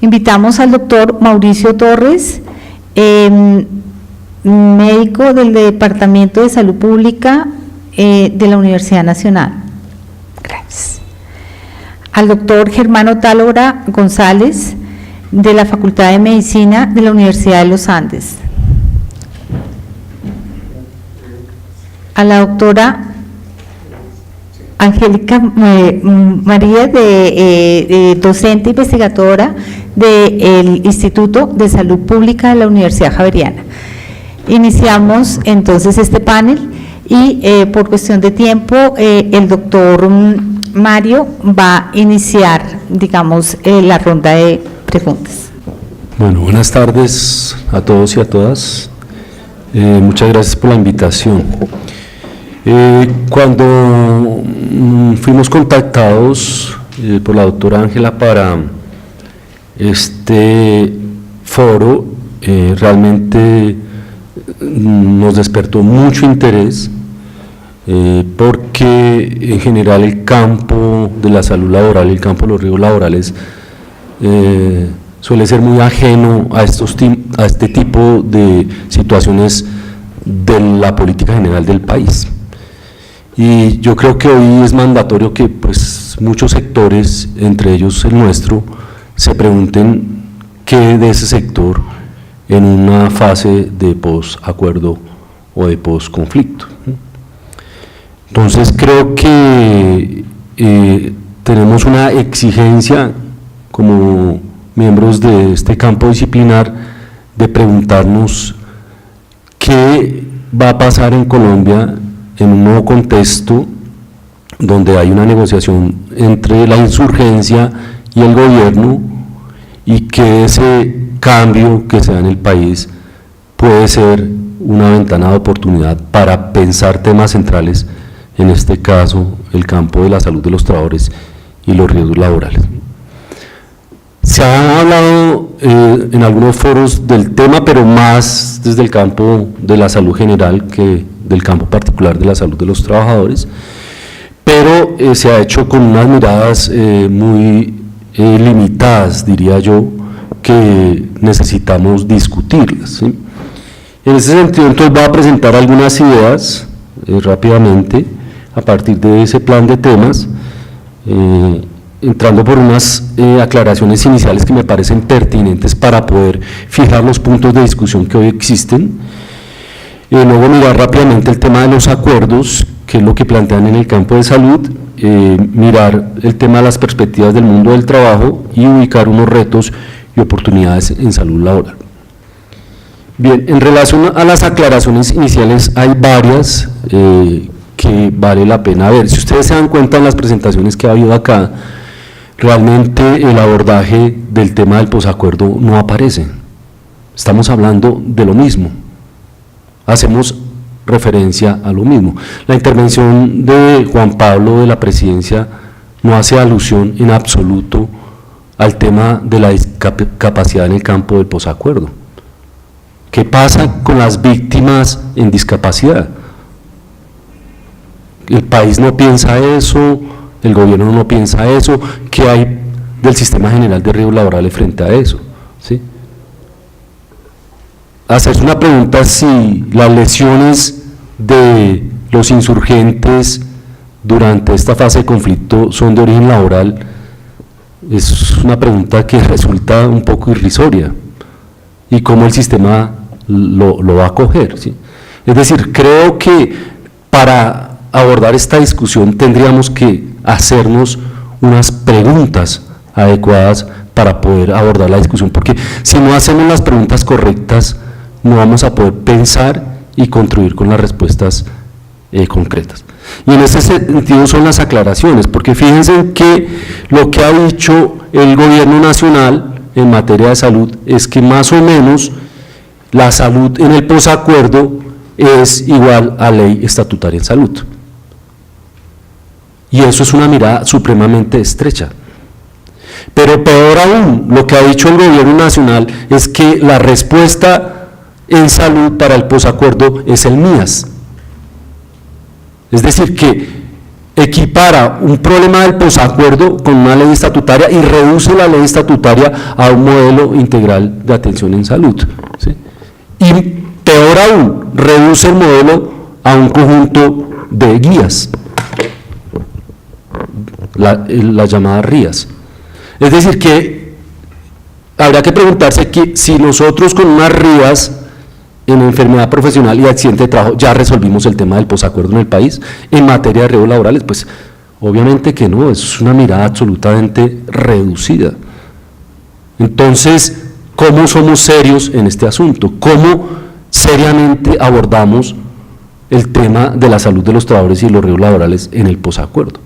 Invitamos al doctor Mauricio Torres, médico del Departamento de Salud Pública de la Universidad Nacional. Gracias. Al doctor Germano Tálora González, de la Facultad de Medicina de la Universidad de los Andes. A la doctora Angélica María, docente investigadora del Instituto de Salud Pública de la Universidad Javeriana. Iniciamos entonces este panel y por cuestión de tiempo el doctor Mario va a iniciar, digamos, la ronda de preguntas. Bueno, buenas tardes a todos y a todas. Muchas gracias por la invitación. Cuando fuimos contactados por la doctora Ángela para este foro, realmente nos despertó mucho interés, porque en general el campo de la salud laboral, el campo de los riesgos laborales, suele ser muy ajeno a este tipo de situaciones de la política general del país. Y yo creo que hoy es mandatorio que pues muchos sectores, entre ellos el nuestro, se pregunten qué de ese sector en una fase de posacuerdo o de posconflicto. Entonces creo que tenemos una exigencia como miembros de este campo disciplinar de preguntarnos qué va a pasar en Colombia en un nuevo contexto donde hay una negociación entre la insurgencia y el gobierno, y que ese cambio que se da en el país puede ser una ventana de oportunidad para pensar temas centrales, en este caso el campo de la salud de los trabajadores y los riesgos laborales. Se ha hablado en algunos foros del tema, pero más desde el campo de la salud general que del campo particular de la salud de los trabajadores, pero se ha hecho con unas miradas muy limitadas, diría yo, que necesitamos discutirlas, ¿sí? En ese sentido, entonces voy a presentar algunas ideas rápidamente a partir de ese plan de temas, entrando por unas aclaraciones iniciales que me parecen pertinentes para poder fijar los puntos de discusión que hoy existen. Luego mirar rápidamente el tema de los acuerdos, que es lo que plantean en el campo de salud, mirar el tema de las perspectivas del mundo del trabajo y ubicar unos retos y oportunidades en salud laboral. Bien, en relación a las aclaraciones iniciales hay varias que vale la pena ver. Si ustedes se dan cuenta en las presentaciones que ha habido acá, realmente el abordaje del tema del posacuerdo no aparece. Estamos hablando de lo mismo, hacemos referencia a lo mismo. La intervención de Juan Pablo de la presidencia no hace alusión en absoluto al tema de la discapacidad en el campo del posacuerdo. ¿Qué pasa con las víctimas en discapacidad? El país no piensa eso, el gobierno no piensa eso. ¿Qué hay del sistema general de riesgos laborales frente a eso? ¿Sí? Hacerse una pregunta si las lesiones de los insurgentes durante esta fase de conflicto son de origen laboral es una pregunta que resulta un poco irrisoria, y cómo el sistema lo va a acoger, ¿sí? Es decir, creo que para abordar esta discusión tendríamos que hacernos unas preguntas adecuadas para poder abordar la discusión, porque si no hacemos las preguntas correctas no vamos a poder pensar y contribuir con las respuestas concretas. Y en ese sentido son las aclaraciones, porque fíjense que lo que ha dicho el gobierno nacional en materia de salud es que más o menos la salud en el posacuerdo es igual a ley estatutaria en salud. Y eso es una mirada supremamente estrecha. Pero peor aún, lo que ha dicho el gobierno nacional es que la respuesta en salud para el posacuerdo es el MIAS. Es decir, que equipara un problema del posacuerdo con una ley estatutaria y reduce la ley estatutaria a un modelo integral de atención en salud, ¿sí? Y peor aún, reduce el modelo a un conjunto de guías, las llamadas RIAs. Es decir, que habrá que preguntarse que si nosotros con unas RIAs en enfermedad profesional y accidente de trabajo ya resolvimos el tema del posacuerdo en el país en materia de riesgos laborales, pues obviamente que no, es una mirada absolutamente reducida. Entonces, ¿cómo somos serios en este asunto? ¿Cómo seriamente abordamos el tema de la salud de los trabajadores y los riesgos laborales en el posacuerdo?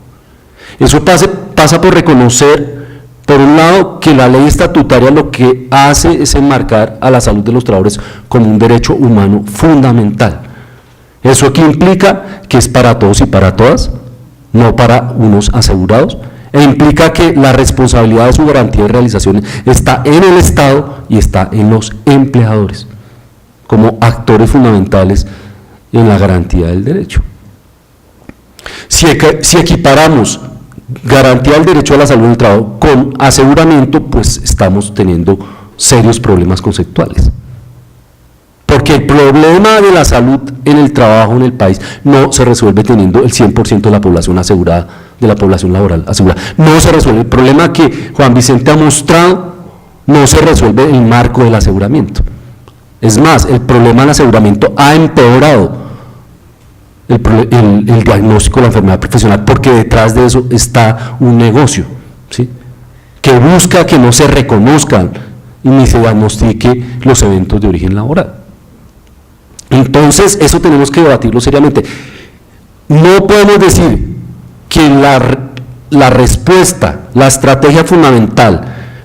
Eso pasa por reconocer, por un lado, que la ley estatutaria lo que hace es enmarcar a la salud de los trabajadores como un derecho humano fundamental. ¿Eso qué implica? Que es para todos y para todas, no para unos asegurados, e implica que la responsabilidad de su garantía de realización está en el Estado y está en los empleadores, como actores fundamentales en la garantía del derecho. Si equiparamos garantía del derecho a la salud del trabajo con aseguramiento, pues estamos teniendo serios problemas conceptuales. Porque el problema de la salud en el trabajo en el país no se resuelve teniendo el 100% de la población asegurada, de la población laboral asegurada. No se resuelve. El problema que Juan Vicente ha mostrado no se resuelve en el marco del aseguramiento. Es más, el problema del aseguramiento ha empeorado el diagnóstico de la enfermedad profesional, porque detrás de eso está un negocio, ¿sí?, que busca que no se reconozcan y ni se diagnostique los eventos de origen laboral. Entonces, eso tenemos que debatirlo seriamente. No podemos decir que la respuesta, la estrategia fundamental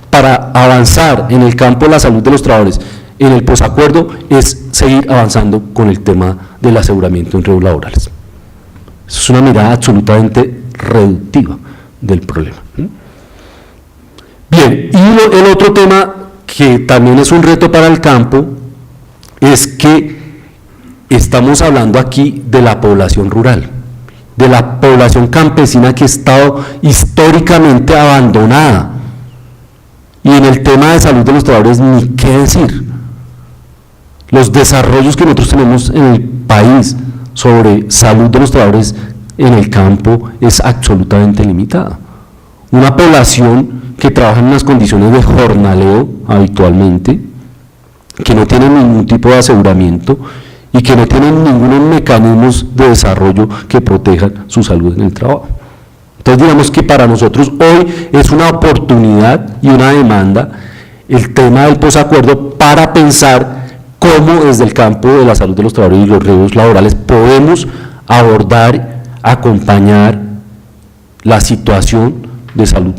para avanzar en el campo de la salud de los trabajadores en el posacuerdo es seguir avanzando con el tema del aseguramiento en riesgos laborales. Eso es una mirada absolutamente reductiva del problema. Bien, y el otro tema que también es un reto para el campo es que estamos hablando aquí de la población rural, de la población campesina que ha estado históricamente abandonada. Y en el tema de salud de los trabajadores, ni qué decir. Los desarrollos que nosotros tenemos en el país sobre salud de los trabajadores en el campo es absolutamente limitada. Una población que trabaja en unas condiciones de jornaleo habitualmente, que no tiene ningún tipo de aseguramiento y que no tienen ningunos mecanismos de desarrollo que protejan su salud en el trabajo. Entonces, digamos que para nosotros hoy es una oportunidad y una demanda el tema del posacuerdo para pensar cómo desde el campo de la salud de los trabajadores y los riesgos laborales podemos abordar, acompañar la situación de salud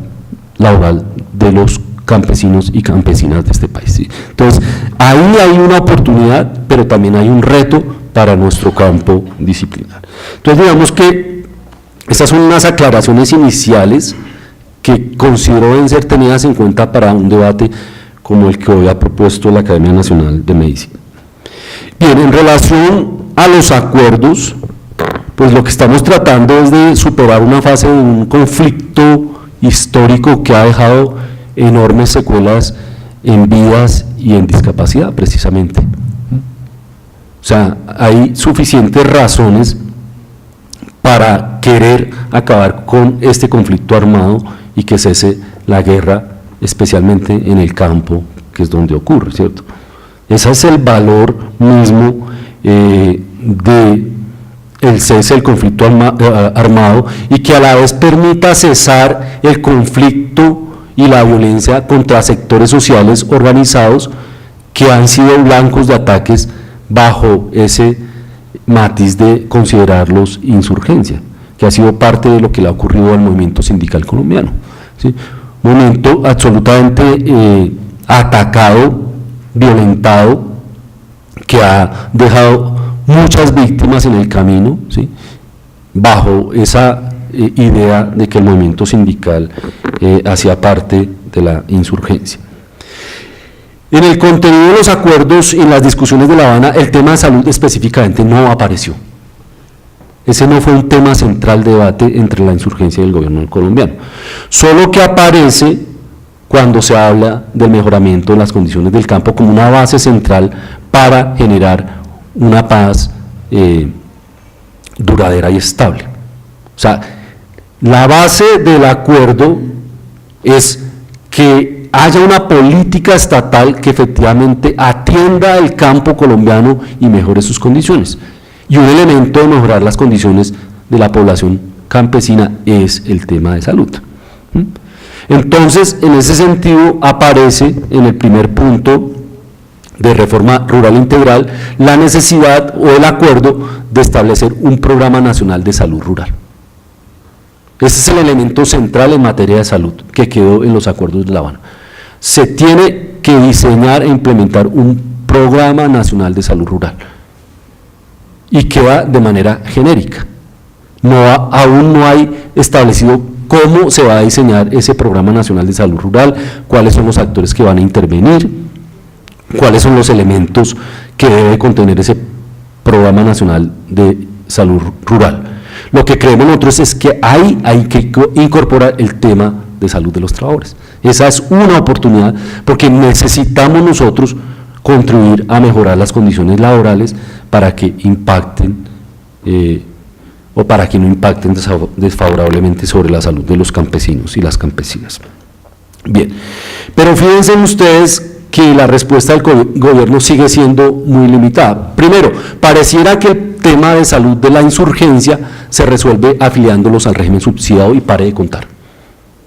laboral de los campesinos y campesinas de este país, ¿sí? Entonces, ahí hay una oportunidad, pero también hay un reto para nuestro campo disciplinar. Entonces, digamos que estas son unas aclaraciones iniciales que considero deben ser tenidas en cuenta para un debate como el que hoy ha propuesto la Academia Nacional de Medicina. Bien, en relación a los acuerdos, pues lo que estamos tratando es de superar una fase de un conflicto histórico que ha dejado enormes secuelas en vidas y en discapacidad, precisamente. O sea, hay suficientes razones para querer acabar con este conflicto armado y que cese la guerra, especialmente en el campo, que es donde ocurre, ¿cierto? Ese es el valor mismo de el cese del conflicto armado y que a la vez permita cesar el conflicto y la violencia contra sectores sociales organizados que han sido blancos de ataques bajo ese matiz de considerarlos insurgencia, que ha sido parte de lo que le ha ocurrido al movimiento sindical colombiano, ¿sí? Un movimiento absolutamente atacado, violentado, que ha dejado muchas víctimas en el camino, ¿sí?, bajo esa idea de que el movimiento sindical hacía parte de la insurgencia. En el contenido de los acuerdos y en las discusiones de La Habana, el tema de salud específicamente no apareció. Ese no fue un tema central de debate entre la insurgencia y el gobierno colombiano. Solo que aparece cuando se habla del mejoramiento de las condiciones del campo como una base central para generar una paz duradera y estable. O sea, la base del acuerdo es que haya una política estatal que efectivamente atienda el campo colombiano y mejore sus condiciones. Y un elemento de mejorar las condiciones de la población campesina es el tema de salud. Entonces, en ese sentido, aparece en el primer punto de reforma rural integral la necesidad o el acuerdo de establecer un programa nacional de salud rural. Ese es el elemento central en materia de salud que quedó en los acuerdos de La Habana. Se tiene que diseñar e implementar un programa nacional de salud rural y queda de manera genérica. Aún no hay establecido cómo se va a diseñar ese programa nacional de salud rural, cuáles son los actores que van a intervenir, cuáles son los elementos que debe contener ese programa nacional de salud rural. Lo que creemos nosotros es que hay que incorporar el tema de salud de los trabajadores. Esa es una oportunidad porque necesitamos nosotros contribuir a mejorar las condiciones laborales para que impacten o para que no impacten desfavorablemente sobre la salud de los campesinos y las campesinas. Bien, pero fíjense ustedes que la respuesta del gobierno sigue siendo muy limitada. Primero, pareciera que el tema de salud de la insurgencia se resuelve afiliándolos al régimen subsidiado y pare de contar.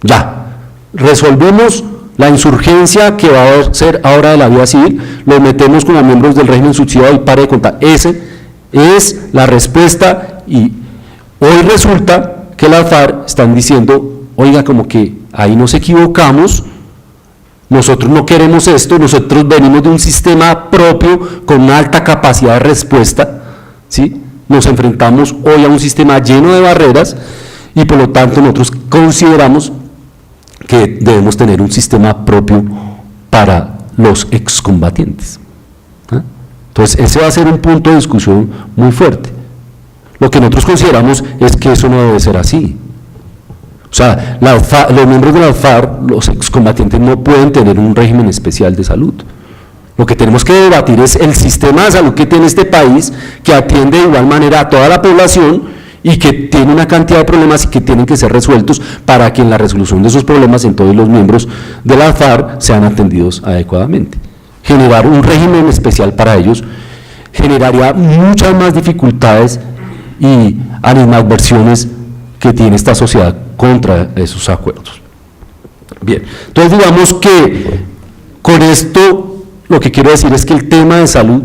Ya, resolvimos la insurgencia que va a ser ahora de la vida civil, los metemos como miembros del régimen subsidiado y pare de contar. Esa es la respuesta y hoy resulta que las FARC están diciendo, oiga, como que ahí nos equivocamos, nosotros no queremos esto, nosotros venimos de un sistema propio con una alta capacidad de respuesta, ¿sí? Nos enfrentamos hoy a un sistema lleno de barreras y por lo tanto nosotros consideramos que debemos tener un sistema propio para los excombatientes. Entonces ese va a ser un punto de discusión muy fuerte. Lo que nosotros consideramos es que eso no debe ser así. O sea, los miembros de la FARC, los excombatientes, no pueden tener un régimen especial de salud. Lo que tenemos que debatir es el sistema de salud que tiene este país, que atiende de igual manera a toda la población y que tiene una cantidad de problemas y que tienen que ser resueltos para que en la resolución de esos problemas en todos los miembros de la FARC sean atendidos adecuadamente. Generar un régimen especial para ellos generaría muchas más dificultades y animadversiones que tiene esta sociedad contra esos acuerdos. Bien, entonces digamos que con esto lo que quiero decir es que el tema de salud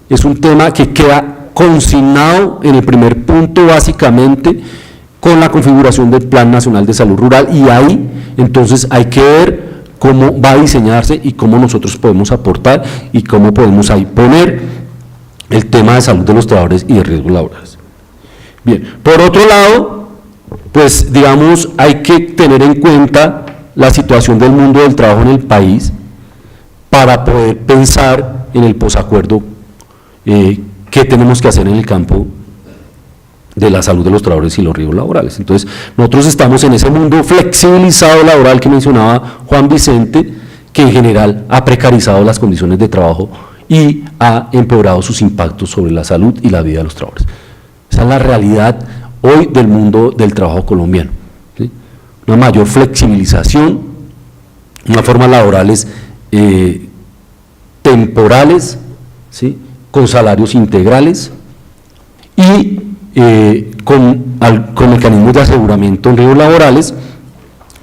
es un tema que queda consignado en el primer punto básicamente con la configuración del Plan Nacional de Salud Rural y ahí entonces hay que ver cómo va a diseñarse y cómo nosotros podemos aportar y cómo podemos ahí poner el tema de salud de los trabajadores y de riesgos laborales. Bien, por otro lado, pues digamos hay que tener en cuenta la situación del mundo del trabajo en el país para poder pensar en el posacuerdo qué tenemos que hacer en el campo de la salud de los trabajadores y los riesgos laborales. Entonces, nosotros estamos en ese mundo flexibilizado laboral que mencionaba Juan Vicente, que en general ha precarizado las condiciones de trabajo y ha empeorado sus impactos sobre la salud y la vida de los trabajadores. Esa es la realidad hoy del mundo del trabajo colombiano, ¿sí? Una mayor flexibilización, unas formas laborales temporales, ¿sí? Con salarios integrales y con mecanismos de aseguramiento en riesgos laborales,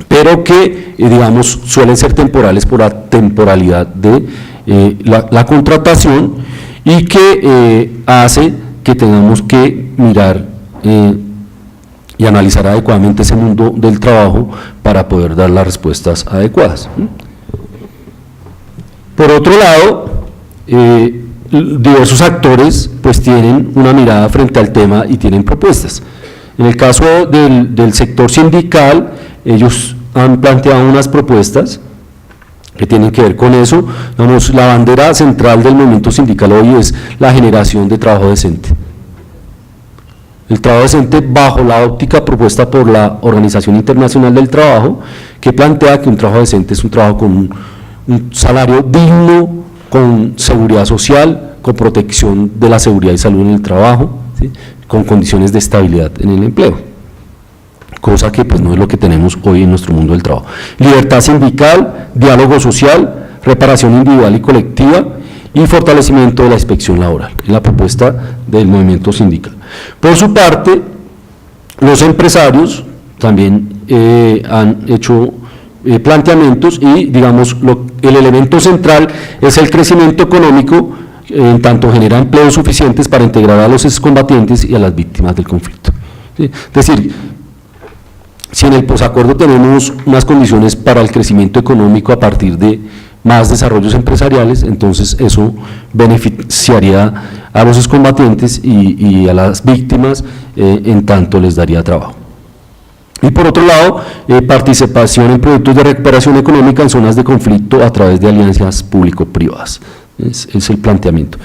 pero que digamos suelen ser temporales por la temporalidad de la contratación y que hace que tengamos que mirar y analizar adecuadamente ese mundo del trabajo para poder dar las respuestas adecuadas. Por otro lado, diversos actores pues tienen una mirada frente al tema y tienen propuestas. En el caso del sector sindical, ellos han planteado unas propuestas que tienen que ver con eso. Digamos, la bandera central del movimiento sindical hoy es la generación de trabajo decente. el trabajo decente bajo la óptica propuesta por la Organización Internacional del Trabajo, que plantea que un trabajo decente es un trabajo con un salario digno, con seguridad social, con protección de la seguridad y salud en el trabajo, ¿sí?, con condiciones de estabilidad en el empleo, cosa que pues no es lo que tenemos hoy en nuestro mundo del trabajo. Libertad sindical, diálogo social, reparación individual y colectiva y fortalecimiento de la inspección laboral, es la propuesta del movimiento sindical. Por su parte, los empresarios también han hecho planteamientos y, digamos, el elemento central es el crecimiento económico, en tanto genera empleos suficientes para integrar a los excombatientes y a las víctimas del conflicto. ¿Sí? Es decir, si en el posacuerdo tenemos unas condiciones para el crecimiento económico a partir de más desarrollos empresariales, entonces eso beneficiaría a los excombatientes y a las víctimas, en tanto les daría trabajo. Y por otro lado, participación en proyectos de recuperación económica en zonas de conflicto a través de alianzas público-privadas. Es el planteamiento.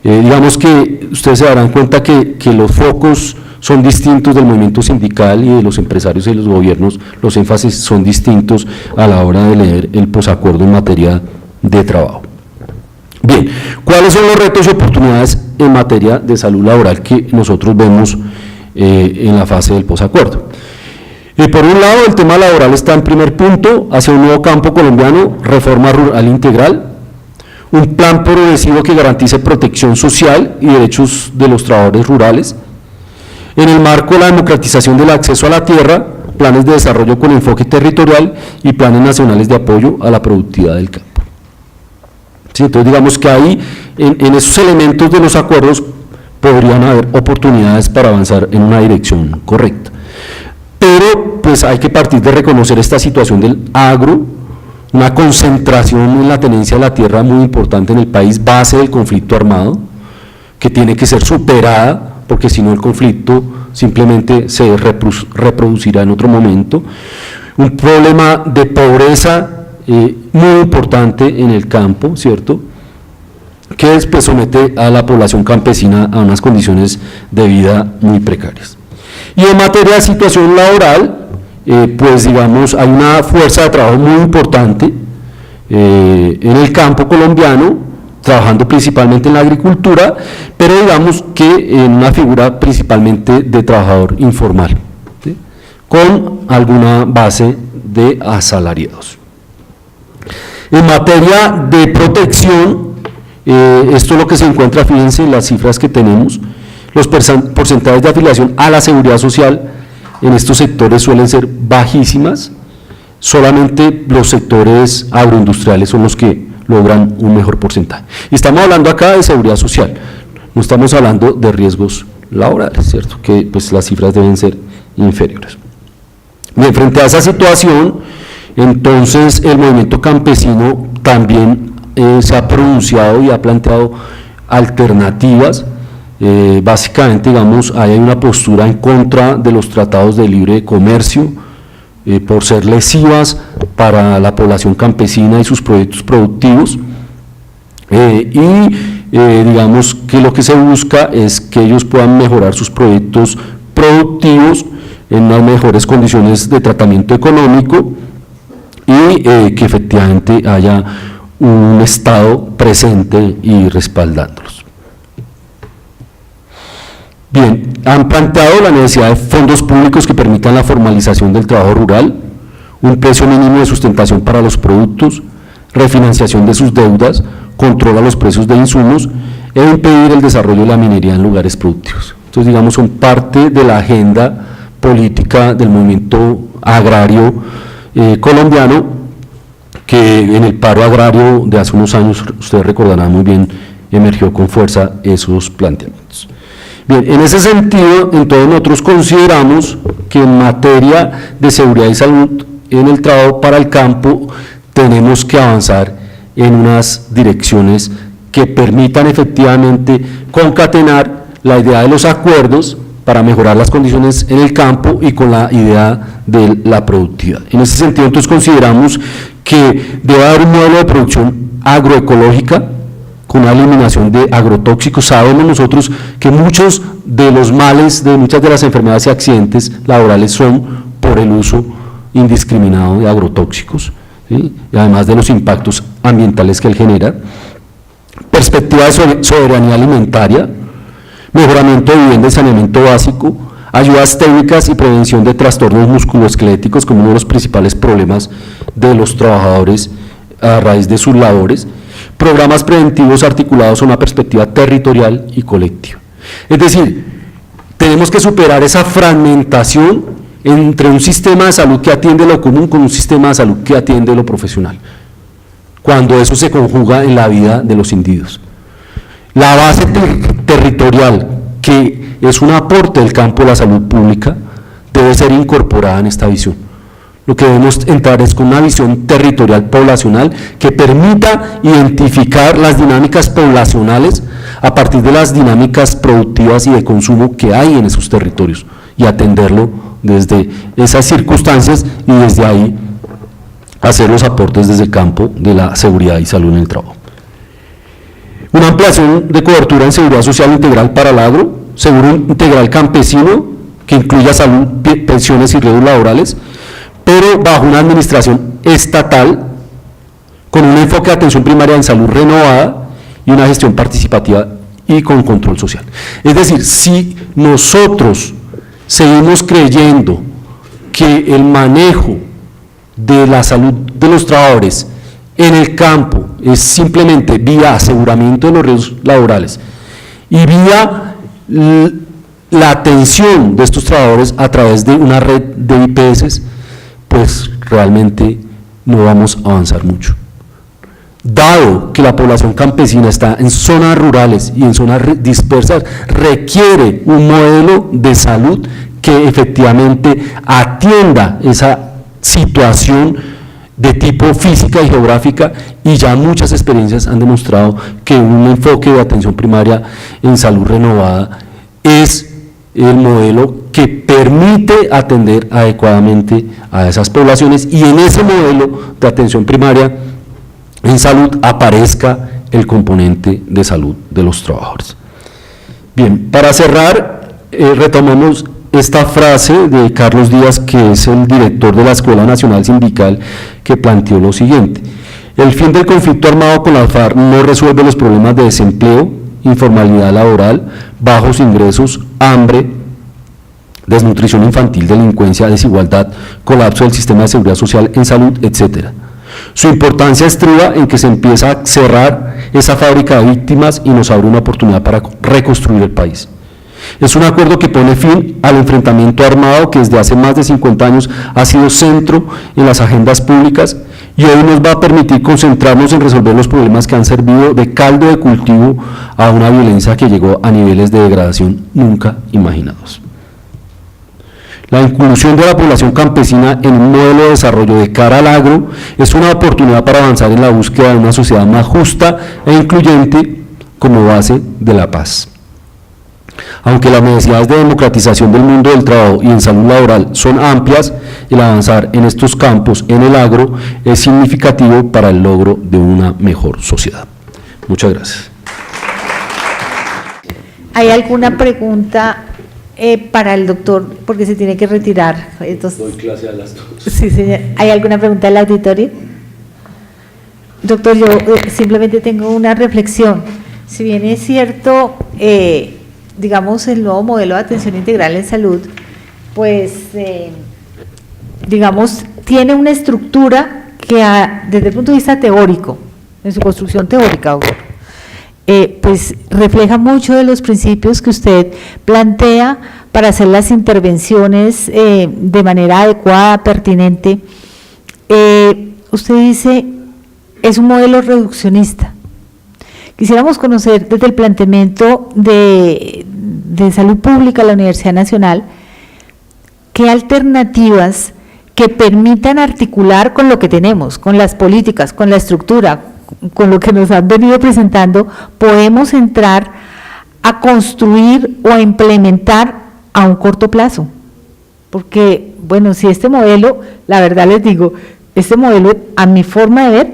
Digamos que ustedes se darán cuenta que los focos son distintos del movimiento sindical y de los empresarios y de los gobiernos, los énfasis son distintos a la hora de leer el posacuerdo en materia de trabajo. Bien, ¿cuáles son los retos y oportunidades en materia de salud laboral que nosotros vemos en la fase del posacuerdo? Por un lado, el tema laboral está en primer punto, hacia un nuevo campo colombiano, reforma rural integral, un plan progresivo que garantice protección social y derechos de los trabajadores rurales, en el marco de la democratización del acceso a la tierra, planes de desarrollo con enfoque territorial y planes nacionales de apoyo a la productividad del campo. Sí, entonces digamos que ahí, en esos elementos de los acuerdos, podrían haber oportunidades para avanzar en una dirección correcta. Pero pues hay que partir de reconocer esta situación del agro, una concentración en la tenencia de la tierra muy importante en el país, base del conflicto armado, que tiene que ser superada, porque si no el conflicto simplemente se reproducirá en otro momento. Un problema de pobreza muy importante en el campo, ¿cierto?, que después somete a la población campesina a unas condiciones de vida muy precarias. Y en materia de situación laboral, pues digamos, hay una fuerza de trabajo muy importante en el campo colombiano, trabajando principalmente en la agricultura, pero digamos que en una figura principalmente de trabajador informal, ¿sí?, con alguna base de asalariados. En materia de protección, esto es lo que se encuentra, fíjense las cifras que tenemos, los porcentajes de afiliación a la seguridad social en estos sectores suelen ser bajísimas, solamente los sectores agroindustriales son los que logran un mejor porcentaje. Y estamos hablando acá de seguridad social, no estamos hablando de riesgos laborales, ¿cierto?, que pues las cifras deben ser inferiores. Bien, frente a esa situación, entonces el movimiento campesino también se ha pronunciado y ha planteado alternativas. Básicamente, digamos, hay una postura en contra de los tratados de libre comercio, por ser lesivas para la población campesina y sus proyectos productivos, digamos que lo que se busca es que ellos puedan mejorar sus proyectos productivos en unas mejores condiciones de tratamiento económico y que efectivamente haya un Estado presente y respaldándolos. Bien, han planteado la necesidad de fondos públicos que permitan la formalización del trabajo rural, un precio mínimo de sustentación para los productos, refinanciación de sus deudas, control a los precios de insumos e impedir el desarrollo de la minería en lugares productivos. Entonces, digamos, son parte de la agenda política del movimiento agrario colombiano, que en el paro agrario de hace unos años, ustedes recordarán muy bien, emergió con fuerza esos planteamientos. Bien, en ese sentido, entonces nosotros consideramos que en materia de seguridad y salud en el trabajo para el campo tenemos que avanzar en unas direcciones que permitan efectivamente concatenar la idea de los acuerdos para mejorar las condiciones en el campo y con la idea de la productividad. En ese sentido, entonces consideramos que debe haber un modelo de producción agroecológica con una eliminación de agrotóxicos. Sabemos nosotros que muchos de los males, de muchas de las enfermedades y accidentes laborales son por el uso indiscriminado de agrotóxicos, ¿sí? Y además de los impactos ambientales que él genera. Perspectiva de soberanía alimentaria, mejoramiento de vivienda y saneamiento básico, ayudas técnicas y prevención de trastornos musculoesqueléticos como uno de los principales problemas de los trabajadores a raíz de sus labores, programas preventivos articulados a una perspectiva territorial y colectiva. Es decir, tenemos que superar esa fragmentación entre un sistema de salud que atiende lo común con un sistema de salud que atiende lo profesional, cuando eso se conjuga en la vida de los individuos. La base territorial, que es un aporte del campo de la salud pública, debe ser incorporada en esta visión. Lo que debemos entrar es con una visión territorial poblacional que permita identificar las dinámicas poblacionales a partir de las dinámicas productivas y de consumo que hay en esos territorios y atenderlo desde esas circunstancias y desde ahí hacer los aportes desde el campo de la seguridad y salud en el trabajo. Una ampliación de cobertura en seguridad social integral para el agro, seguro integral campesino que incluya salud, pensiones y riesgos laborales, pero bajo una administración estatal con un enfoque de atención primaria en salud renovada y una gestión participativa y con control social. Es decir, si nosotros seguimos creyendo que el manejo de la salud de los trabajadores en el campo es simplemente vía aseguramiento de los riesgos laborales y vía la atención de estos trabajadores a través de una red de IPS, pues realmente no vamos a avanzar mucho. Dado que la población campesina está en zonas rurales y en zonas dispersas, requiere un modelo de salud que efectivamente atienda esa situación de tipo física y geográfica, y ya muchas experiencias han demostrado que un enfoque de atención primaria en salud renovada es el modelo que permite atender adecuadamente a esas poblaciones, y en ese modelo de atención primaria en salud aparezca el componente de salud de los trabajadores. Bien, para cerrar, retomamos esta frase de Carlos Díaz, que es el director de la Escuela Nacional Sindical, que planteó lo siguiente: el fin del conflicto armado con las FARC no resuelve los problemas de desempleo, informalidad laboral, bajos ingresos, hambre, desnutrición infantil, delincuencia, desigualdad, colapso del sistema de seguridad social en salud, etcétera. Su importancia estriba en que se empieza a cerrar esa fábrica de víctimas y nos abre una oportunidad para reconstruir el país. Es un acuerdo que pone fin al enfrentamiento armado que desde hace más de 50 años ha sido centro en las agendas públicas, y hoy nos va a permitir concentrarnos en resolver los problemas que han servido de caldo de cultivo a una violencia que llegó a niveles de degradación nunca imaginados. La inclusión de la población campesina en un modelo de desarrollo de cara al agro es una oportunidad para avanzar en la búsqueda de una sociedad más justa e incluyente como base de la paz. Aunque las necesidades de democratización del mundo del trabajo y en salud laboral son amplias, el avanzar en estos campos en el agro es significativo para el logro de una mejor sociedad. Muchas gracias. ¿Hay alguna pregunta para el doctor? Porque se tiene que retirar. Entonces, doy clase a las 2. Sí, señor. ¿Hay alguna pregunta del auditorio? Doctor, yo simplemente tengo una reflexión. Si bien es cierto, digamos, el nuevo modelo de atención integral en salud, pues, digamos, tiene una estructura que desde el punto de vista teórico, en su construcción teórica, pues refleja mucho de los principios que usted plantea para hacer las intervenciones de manera adecuada, pertinente. Usted dice, es un modelo reduccionista. Quisiéramos conocer desde el planteamiento de salud pública de la Universidad Nacional, qué alternativas que permitan articular con lo que tenemos, con las políticas, con la estructura, con lo que nos han venido presentando, podemos entrar a construir o a implementar a un corto plazo. Porque, bueno, si este modelo, la verdad les digo, este modelo, a mi forma de ver,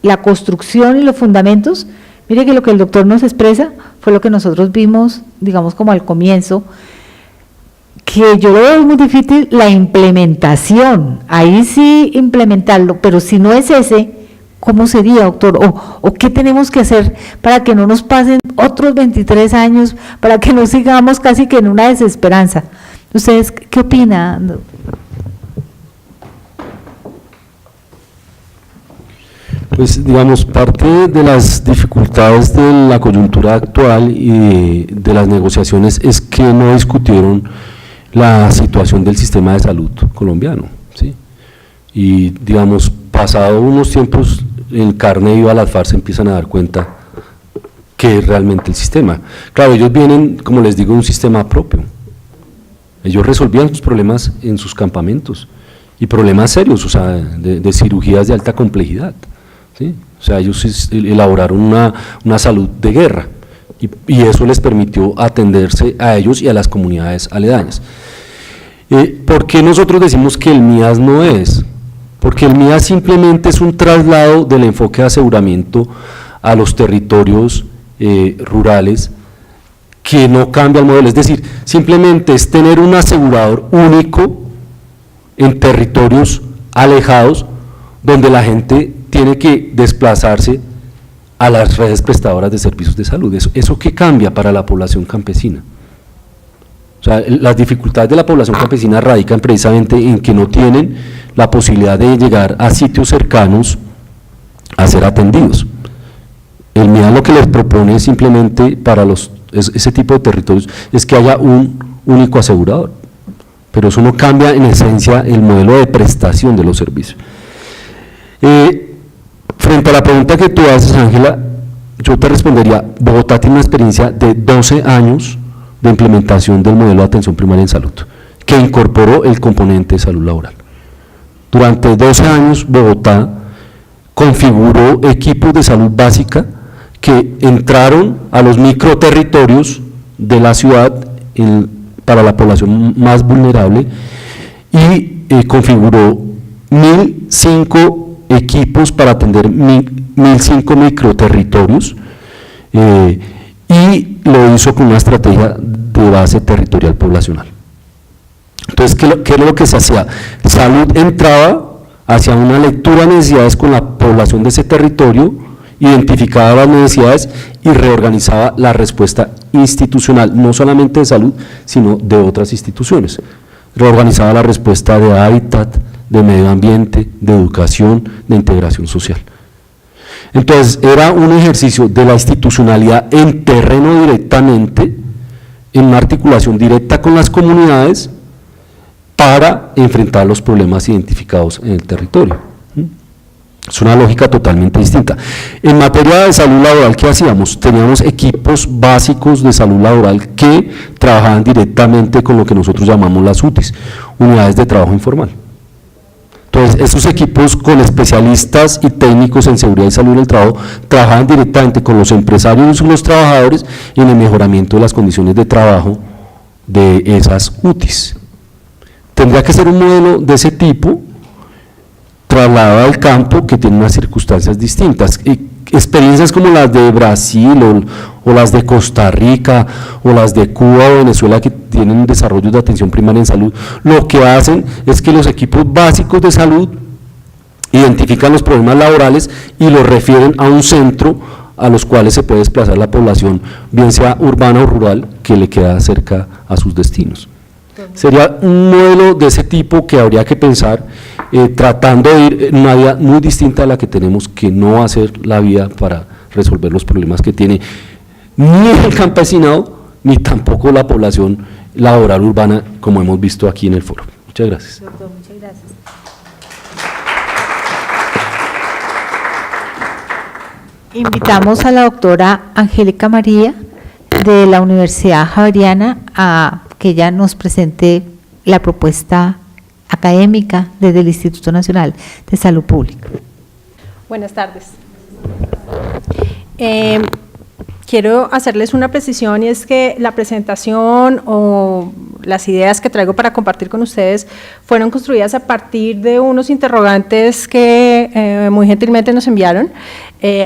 la construcción y los fundamentos Mire que lo que el doctor nos expresa fue lo que nosotros vimos, digamos, como al comienzo, que yo lo veo muy difícil la implementación, ahí sí implementarlo, pero si no es ese, ¿cómo sería, doctor? ¿O qué tenemos que hacer para que no nos pasen otros 23 años, para que no sigamos casi que en una desesperanza? ¿Ustedes qué opinan? Pues digamos, parte de las dificultades de la coyuntura actual y de las negociaciones es que no discutieron la situación del sistema de salud colombiano, ¿sí? Y digamos, pasado unos tiempos, en carne viva las FARC se empiezan a dar cuenta que es realmente el sistema. Claro, ellos vienen, como les digo, de un sistema propio. Ellos resolvían sus problemas en sus campamentos, y problemas serios, o sea, de cirugías de alta complejidad, ¿sí? O sea, ellos elaboraron una salud de guerra, y eso les permitió atenderse a ellos y a las comunidades aledañas. ¿Por qué nosotros decimos que el MIAS no es? Porque el MIAS simplemente es un traslado del enfoque de aseguramiento a los territorios rurales, que no cambia el modelo, es decir, simplemente es tener un asegurador único en territorios alejados, donde la gente tiene que desplazarse a las redes prestadoras de servicios de salud. ¿Eso qué cambia para la población campesina? O sea, las dificultades de la población campesina radican precisamente en que no tienen la posibilidad de llegar a sitios cercanos a ser atendidos. El MIAS lo que les propone simplemente para ese tipo de territorios es que haya un único asegurador, pero eso no cambia en esencia el modelo de prestación de los servicios. Frente a la pregunta que tú haces, Ángela, yo te respondería: Bogotá tiene una experiencia de 12 años de implementación del modelo de atención primaria en salud, que incorporó el componente de salud laboral. Durante 12 años, Bogotá configuró equipos de salud básica que entraron a los microterritorios de la ciudad para la población más vulnerable, y configuró 1.005 equipos para atender 1.005 microterritorios, y lo hizo con una estrategia de base territorial poblacional. Entonces, ¿qué era lo que se hacía? Salud entraba, hacía una lectura de necesidades con la población de ese territorio, identificaba las necesidades y reorganizaba la respuesta institucional, no solamente de salud, sino de otras instituciones. Reorganizaba la respuesta de hábitat, de medio ambiente, de educación, de integración social. Entonces, era un ejercicio de la institucionalidad en terreno directamente, en una articulación directa con las comunidades para enfrentar los problemas identificados en el territorio. Es una lógica totalmente distinta. En materia de salud laboral, ¿qué hacíamos? Teníamos equipos básicos de salud laboral que trabajaban directamente con lo que nosotros llamamos las UTIs, unidades de trabajo informal. Entonces, esos equipos con especialistas y técnicos en seguridad y salud en el trabajo trabajaban directamente con los empresarios y los trabajadores en el mejoramiento de las condiciones de trabajo de esas UTIs. Tendría que ser un modelo de ese tipo trasladado al campo, que tiene unas circunstancias distintas. Experiencias como las de Brasil o las de Costa Rica o las de Cuba o Venezuela, que tienen desarrollos de atención primaria en salud, lo que hacen es que los equipos básicos de salud identifican los problemas laborales y los refieren a un centro a los cuales se puede desplazar la población, bien sea urbana o rural, que le queda cerca a sus destinos. Sería un modelo de ese tipo que habría que pensar, tratando de ir en una vía muy distinta a la que tenemos, que no va a ser la vía para resolver los problemas que tiene ni el campesinado, ni tampoco la población laboral urbana, como hemos visto aquí en el foro. Muchas gracias. Doctor, muchas gracias. Invitamos a la doctora Angélica María de la Universidad Javeriana a que ella nos presente la propuesta académica desde el Instituto Nacional de Salud Pública. Buenas tardes. Quiero hacerles una precisión, y es que la presentación o las ideas que traigo para compartir con ustedes fueron construidas a partir de unos interrogantes que muy gentilmente nos enviaron,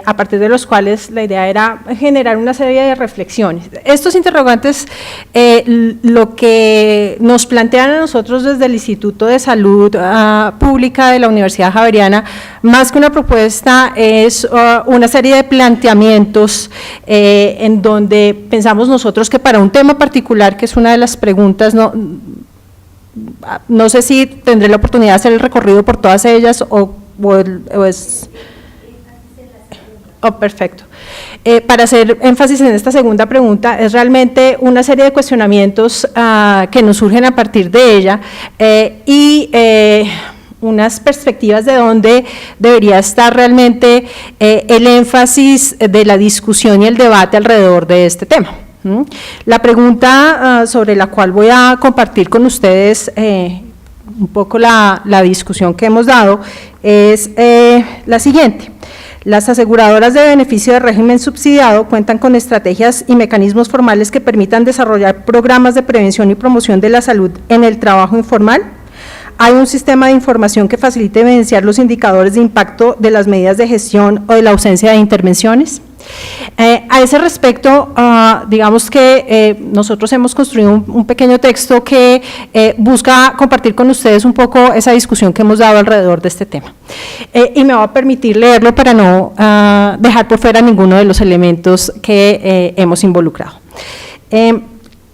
a partir de los cuales la idea era generar una serie de reflexiones. Estos interrogantes lo que nos plantean a nosotros desde el Instituto de Salud Pública de la Universidad Javeriana, más que una propuesta, es una serie de planteamientos en donde pensamos nosotros que para un tema particular, que es una de las preguntas, no sé si tendré la oportunidad de hacer el recorrido por todas ellas o es… Oh, perfecto. Para hacer énfasis en esta segunda pregunta, es realmente una serie de cuestionamientos que nos surgen a partir de ella y unas perspectivas de dónde debería estar realmente el énfasis de la discusión y el debate alrededor de este tema. La pregunta sobre la cual voy a compartir con ustedes un poco la discusión que hemos dado es la siguiente. Las aseguradoras de beneficio de régimen subsidiado cuentan con estrategias y mecanismos formales que permitan desarrollar programas de prevención y promoción de la salud en el trabajo informal. Hay un sistema de información que facilite evidenciar los indicadores de impacto de las medidas de gestión o de la ausencia de intervenciones. A ese respecto, digamos que nosotros hemos construido un pequeño texto que busca compartir con ustedes un poco esa discusión que hemos dado alrededor de este tema. Y me va a permitir leerlo para no dejar por fuera ninguno de los elementos que hemos involucrado.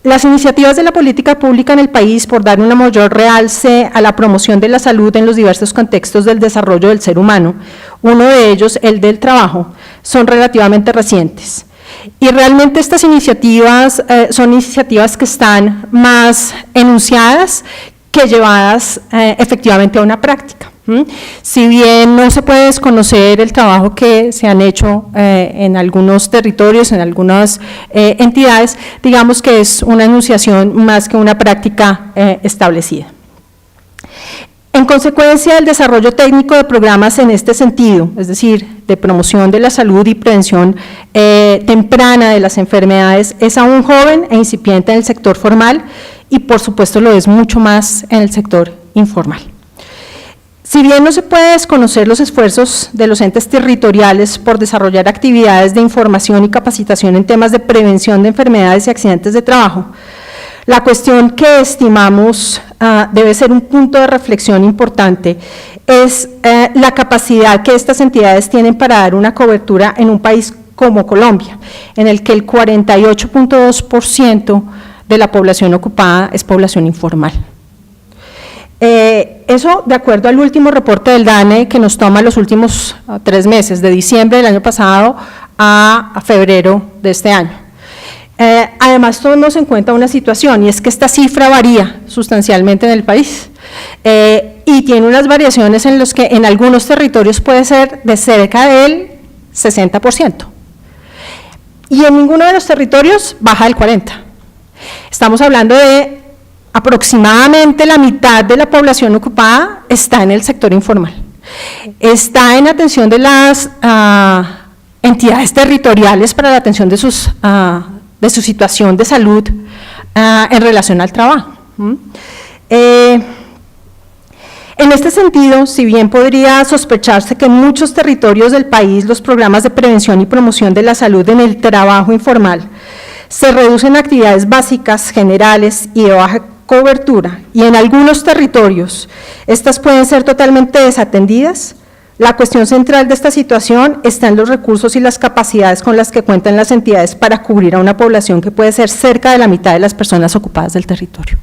Las iniciativas de la política pública en el país por dar una mayor realce a la promoción de la salud en los diversos contextos del desarrollo del ser humano, uno de ellos, el del trabajo, son relativamente recientes. Y realmente estas iniciativas son iniciativas que están más enunciadas que llevadas efectivamente a una práctica. Si bien no se puede desconocer el trabajo que se han hecho en algunos territorios, en algunas entidades, digamos que es una enunciación más que una práctica establecida. En consecuencia, el desarrollo técnico de programas en este sentido, es decir, de promoción de la salud y prevención temprana de las enfermedades, es aún joven e incipiente en el sector formal y por supuesto lo es mucho más en el sector informal. Si bien no se puede desconocer los esfuerzos de los entes territoriales por desarrollar actividades de información y capacitación en temas de prevención de enfermedades y accidentes de trabajo, la cuestión que estimamos debe ser un punto de reflexión importante es la capacidad que estas entidades tienen para dar una cobertura en un país como Colombia, en el que el 48.2% de la población ocupada es población informal. Eso de acuerdo al último reporte del DANE que nos toma los últimos 3 meses, de diciembre del año pasado a febrero de este año. Además, tomemos en cuenta una situación, y es que esta cifra varía sustancialmente en el país, y tiene unas variaciones en las que en algunos territorios puede ser de cerca del 60%, y en ninguno de los territorios baja del 40%. Estamos hablando de aproximadamente la mitad de la población ocupada está en el sector informal, está en atención de las entidades territoriales para la atención de su situación de salud en relación al trabajo. En este sentido, si bien podría sospecharse que en muchos territorios del país los programas de prevención y promoción de la salud en el trabajo informal se reducen a actividades básicas, generales y de baja cobertura, y en algunos territorios estas pueden ser totalmente desatendidas, la cuestión central de esta situación está en los recursos y las capacidades con las que cuentan las entidades para cubrir a una población que puede ser cerca de la mitad de las personas ocupadas del territorio.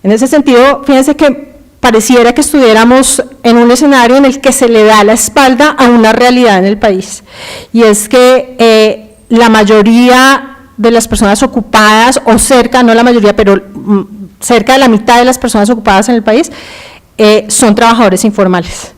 En ese sentido, fíjense que pareciera que estuviéramos en un escenario en el que se le da la espalda a una realidad en el país, y es que la mayoría de las personas ocupadas, o cerca, no la mayoría, pero cerca de la mitad de las personas ocupadas en el país, son trabajadores informales.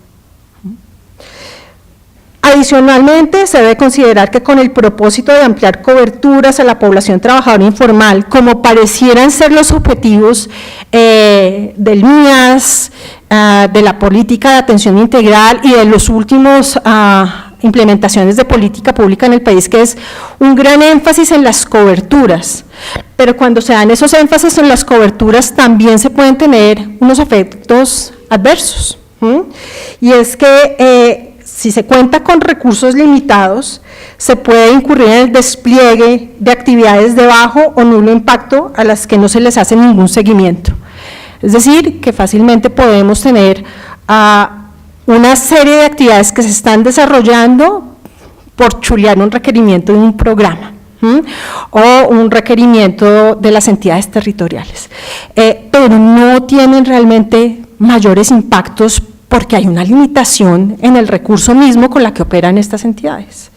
Adicionalmente, se debe considerar que con el propósito de ampliar coberturas a la población trabajadora informal, como parecieran ser los objetivos del MIAS, de la política de atención integral y de los últimos implementaciones de política pública en el país, que es un gran énfasis en las coberturas, pero cuando se dan esos énfasis en las coberturas también se pueden tener unos efectos adversos, y es que si se cuenta con recursos limitados, se puede incurrir en el despliegue de actividades de bajo o nulo impacto a las que no se les hace ningún seguimiento. Es decir, que fácilmente podemos tener una serie de actividades que se están desarrollando por chulear un requerimiento de un programa o un requerimiento de las entidades territoriales, pero no tienen realmente mayores impactos porque hay una limitación en el recurso mismo con la que operan estas entidades.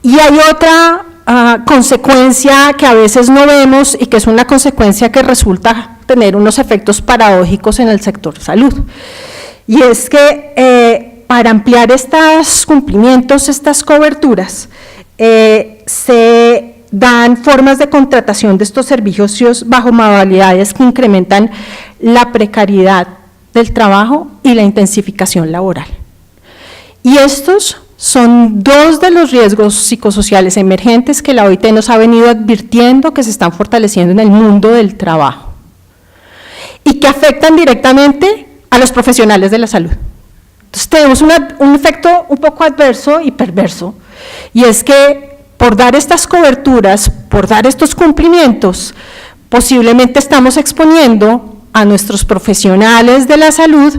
Y hay otra consecuencia que a veces no vemos y que es una consecuencia que resulta tener unos efectos paradójicos en el sector salud. Y es que para ampliar estos cumplimientos, estas coberturas, se dan formas de contratación de estos servicios bajo modalidades que incrementan la precariedad del trabajo y la intensificación laboral. Y estos son dos de los riesgos psicosociales emergentes que la OIT nos ha venido advirtiendo que se están fortaleciendo en el mundo del trabajo y que afectan directamente a los profesionales de la salud. Entonces tenemos un efecto un poco adverso y perverso, y es que por dar estas coberturas, por dar estos cumplimientos, posiblemente estamos exponiendo a nuestros profesionales de la salud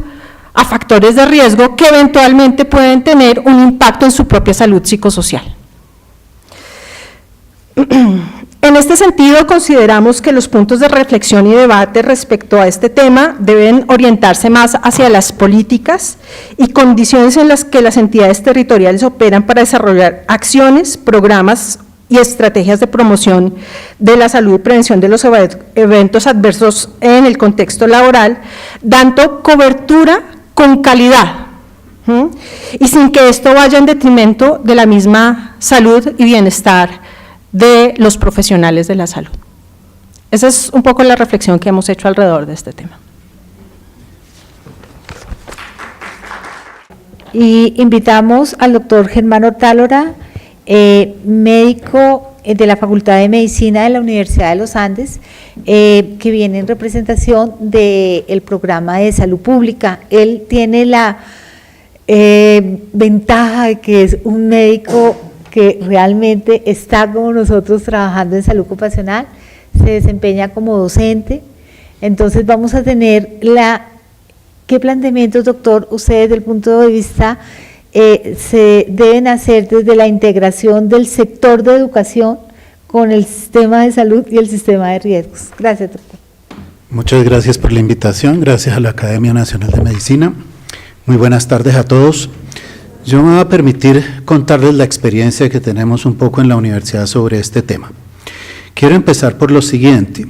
a factores de riesgo que eventualmente pueden tener un impacto en su propia salud psicosocial. En este sentido, consideramos que los puntos de reflexión y debate respecto a este tema deben orientarse más hacia las políticas y condiciones en las que las entidades territoriales operan para desarrollar acciones, programas y estrategias de promoción de la salud y prevención de los eventos adversos en el contexto laboral, dando cobertura con calidad, y sin que esto vaya en detrimento de la misma salud y bienestar de los profesionales de la salud. Esa es un poco la reflexión que hemos hecho alrededor de este tema. Y invitamos al doctor Germán Ortálora, médico de la Facultad de Medicina de la Universidad de los Andes, que viene en representación del programa de salud pública. Él tiene la ventaja de que es un médico que realmente está como nosotros trabajando en salud ocupacional, se desempeña como docente. Entonces vamos a tener ¿qué planteamientos, doctor, ustedes desde el punto de vista se deben hacer desde la integración del sector de educación con el sistema de salud y el sistema de riesgos? Gracias, doctor. Muchas gracias por la invitación, gracias a la Academia Nacional de Medicina. Muy buenas tardes a todos. Yo me voy a permitir contarles la experiencia que tenemos un poco en la universidad sobre este tema. Quiero empezar por lo siguiente.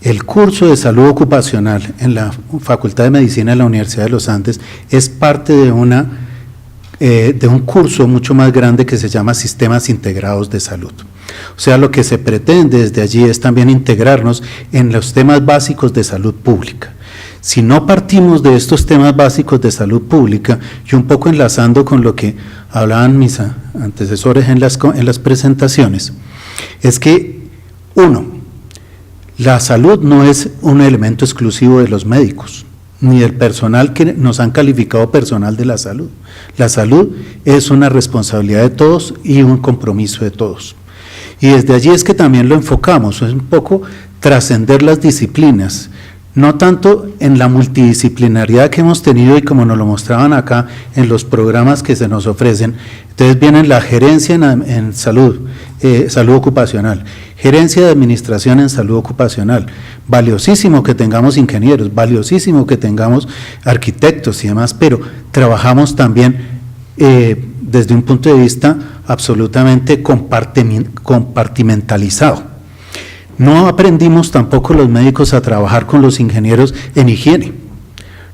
El curso de salud ocupacional en la Facultad de Medicina de la Universidad de los Andes es parte de un curso mucho más grande que se llama Sistemas Integrados de Salud. O sea, lo que se pretende desde allí es también integrarnos en los temas básicos de salud pública. Si no partimos de estos temas básicos de salud pública, y un poco enlazando con lo que hablaban mis antecesores en las presentaciones, es que, uno, la salud no es un elemento exclusivo de los médicos, ni del personal que nos han calificado personal de la salud. La salud es una responsabilidad de todos y un compromiso de todos. Y desde allí es que también lo enfocamos, es un poco trascender las disciplinas, no tanto en la multidisciplinariedad que hemos tenido y como nos lo mostraban acá en los programas que se nos ofrecen. Entonces viene la gerencia en salud, salud ocupacional, gerencia de administración en salud ocupacional, valiosísimo que tengamos ingenieros, valiosísimo que tengamos arquitectos y demás, pero trabajamos también desde un punto de vista absolutamente compartimentalizado. No aprendimos tampoco los médicos a trabajar con los ingenieros en higiene.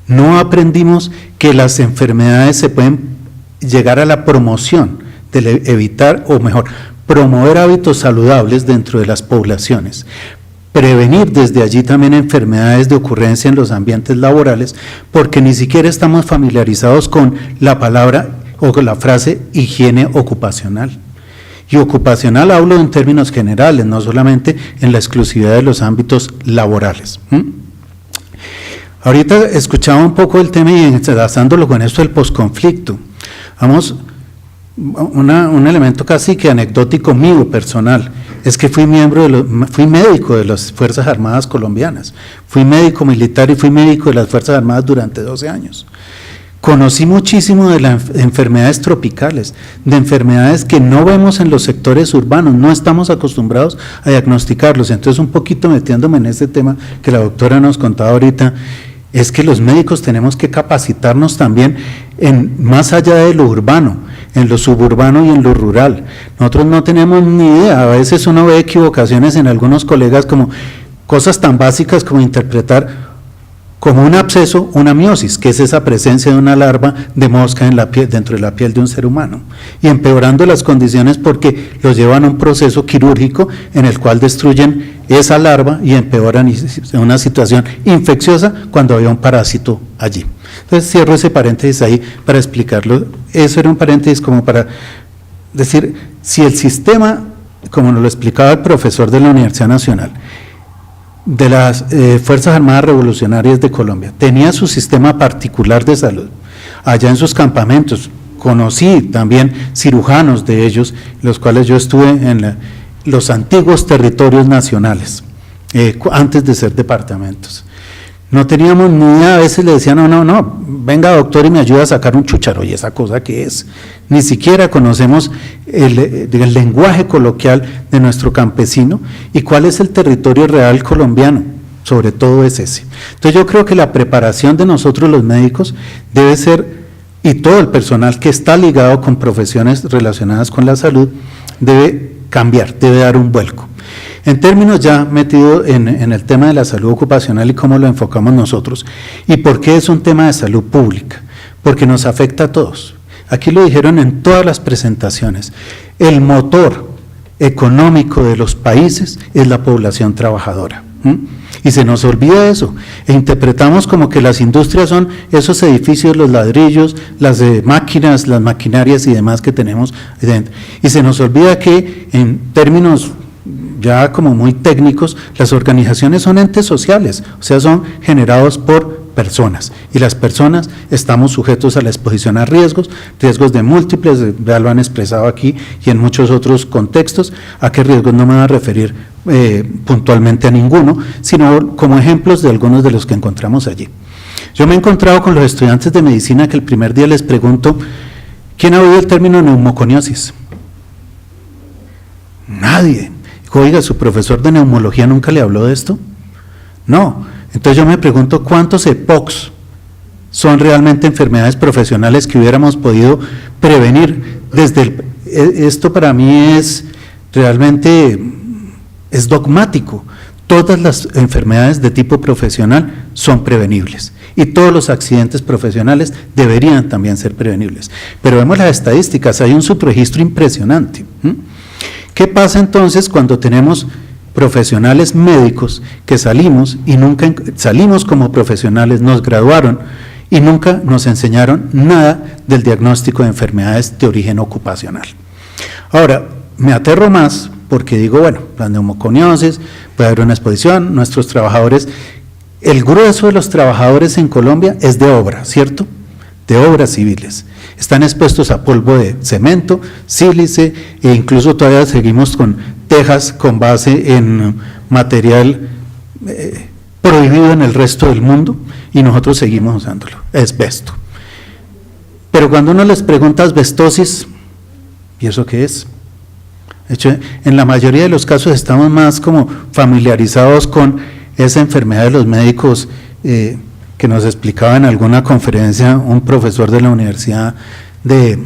No aprendimos que las enfermedades se pueden llegar a la promoción, de evitar, o mejor, promover hábitos saludables dentro de las poblaciones. prevenir desde allí también enfermedades de ocurrencia en los ambientes laborales, porque ni siquiera estamos familiarizados con la palabra o con la frase higiene ocupacional. Y ocupacional hablo en términos generales, no solamente en la exclusividad de los ámbitos laborales. Ahorita escuchaba un poco el tema y enlazándolo con esto del posconflicto. Vamos, un elemento casi que anecdótico mío personal, es que fui médico de las Fuerzas Armadas colombianas, fui médico militar y fui médico de las Fuerzas Armadas durante 12 años. Conocí muchísimo de las enfermedades tropicales, de enfermedades que no vemos en los sectores urbanos, no estamos acostumbrados a diagnosticarlos. Entonces, un poquito metiéndome en este tema que la doctora nos contaba ahorita, es que los médicos tenemos que capacitarnos también más allá de lo urbano, en lo suburbano y en lo rural. Nosotros no tenemos ni idea, a veces uno ve equivocaciones en algunos colegas como cosas tan básicas como interpretar como un absceso, una miosis, que es esa presencia de una larva de mosca en la piel, dentro de la piel de un ser humano, y empeorando las condiciones porque los llevan a un proceso quirúrgico en el cual destruyen esa larva y empeoran una situación infecciosa cuando había un parásito allí. Entonces cierro ese paréntesis ahí para explicarlo. Eso era un paréntesis como para decir, si el sistema, como nos lo explicaba el profesor de la Universidad Nacional, de las Fuerzas Armadas Revolucionarias de Colombia, tenía su sistema particular de salud, allá en sus campamentos, conocí también cirujanos de ellos, los cuales yo estuve en los antiguos territorios nacionales, antes de ser departamentos. No teníamos ni idea, a veces le decían, no, venga doctor y me ayuda a sacar un chúcharo, y esa cosa que es, ni siquiera conocemos el lenguaje coloquial de nuestro campesino y cuál es el territorio real colombiano, sobre todo es ese. Entonces yo creo que la preparación de nosotros los médicos debe ser, y todo el personal que está ligado con profesiones relacionadas con la salud, debe cambiar, debe dar un vuelco. En términos ya metido en el tema de la salud ocupacional y cómo lo enfocamos nosotros, y por qué es un tema de salud pública, porque nos afecta a todos. Aquí lo dijeron en todas las presentaciones, el motor económico de los países es la población trabajadora. Y se nos olvida eso, e interpretamos como que las industrias son esos edificios, los ladrillos, las máquinas, las maquinarias y demás que tenemos dentro. Y se nos olvida que en términos ya como muy técnicos, las organizaciones son entes sociales, o sea, son generados por personas, y las personas estamos sujetos a la exposición a riesgos de múltiples, ya lo han expresado aquí y en muchos otros contextos. ¿A qué riesgos? No me voy a referir puntualmente a ninguno, sino como ejemplos de algunos de los que encontramos allí. Yo me he encontrado con los estudiantes de medicina que el primer día les pregunto, ¿quién ha oído el término neumoconiosis? Nadie. Oiga, ¿su profesor de neumología nunca le habló de esto? No. Entonces yo me pregunto, ¿cuántos EPOCs son realmente enfermedades profesionales que hubiéramos podido prevenir? Esto para mí es realmente dogmático. Todas las enfermedades de tipo profesional son prevenibles y todos los accidentes profesionales deberían también ser prevenibles. Pero vemos las estadísticas, hay un subregistro impresionante. ¿Qué pasa entonces cuando tenemos profesionales médicos que salimos como profesionales, nos graduaron y nunca nos enseñaron nada del diagnóstico de enfermedades de origen ocupacional? Ahora, me aterro más porque digo, bueno, la neumoconiosis, puede haber una exposición, nuestros trabajadores, el grueso de los trabajadores en Colombia es de obra, ¿cierto? De obras civiles. Están expuestos a polvo de cemento, sílice, e incluso todavía seguimos con tejas con base en material prohibido en el resto del mundo, y nosotros seguimos usándolo, asbesto. Pero cuando uno les pregunta asbestosis, ¿y eso qué es? De hecho, en la mayoría de los casos estamos más como familiarizados con esa enfermedad de los médicos que nos explicaba en alguna conferencia un profesor de la Universidad de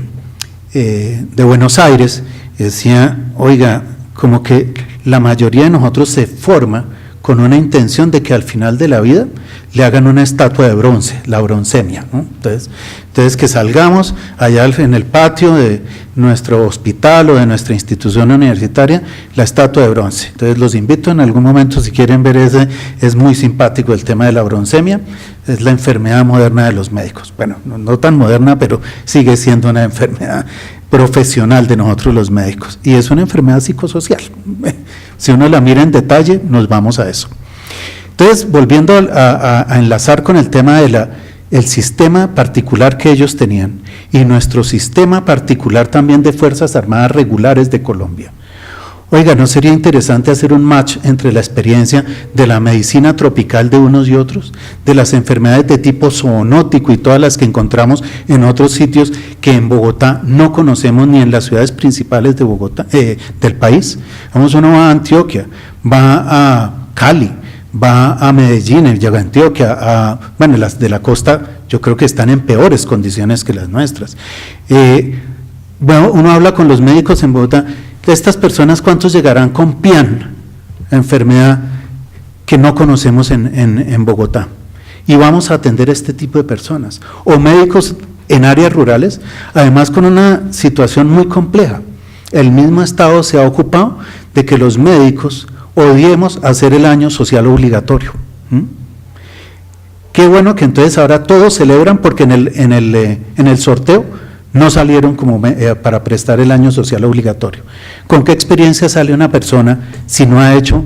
Buenos Aires, decía, oiga, como que la mayoría de nosotros se forma con una intención de que al final de la vida le hagan una estatua de bronce, la broncemia, ¿no? Entonces que salgamos allá en el patio de nuestro hospital o de nuestra institución universitaria, la estatua de bronce. Entonces los invito en algún momento, si quieren ver ese, es muy simpático el tema de la broncemia, es la enfermedad moderna de los médicos. Bueno, no tan moderna, pero sigue siendo una enfermedad profesional de nosotros los médicos, y es una enfermedad psicosocial. Si uno la mira en detalle, nos vamos a eso. Entonces, volviendo a enlazar con el tema de el sistema particular que ellos tenían y nuestro sistema particular también de Fuerzas Armadas Regulares de Colombia. Oiga, ¿no sería interesante hacer un match entre la experiencia de la medicina tropical de unos y otros, de las enfermedades de tipo zoonótico y todas las que encontramos en otros sitios que en Bogotá no conocemos ni en las ciudades principales de Bogotá, del país? Vamos, uno va a Antioquia, va a Cali, va a Medellín, llega a Antioquia, bueno, las de la costa yo creo que están en peores condiciones que las nuestras. Bueno, uno habla con los médicos en Bogotá. De estas personas, ¿cuántos llegarán con PIAN, enfermedad que no conocemos en Bogotá? Y vamos a atender a este tipo de personas. O médicos en áreas rurales, además con una situación muy compleja. El mismo Estado se ha ocupado de que los médicos odiemos hacer el año social obligatorio. Qué bueno que entonces ahora todos celebran porque en el sorteo no salieron como para prestar el año social obligatorio. ¿Con qué experiencia sale una persona si no ha hecho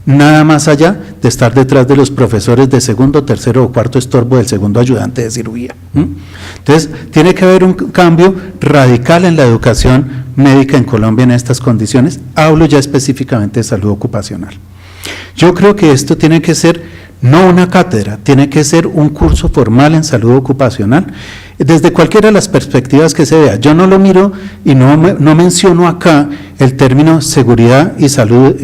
nada más allá de estar detrás de los profesores de segundo, tercero o cuarto estorbo del segundo ayudante de cirugía? Entonces, tiene que haber un cambio radical en la educación médica en Colombia en estas condiciones. Hablo ya específicamente de salud ocupacional. Yo creo que esto tiene que ser no una cátedra, tiene que ser un curso formal en salud ocupacional, desde cualquiera de las perspectivas que se vea. Yo no lo miro y no menciono acá el término seguridad y salud,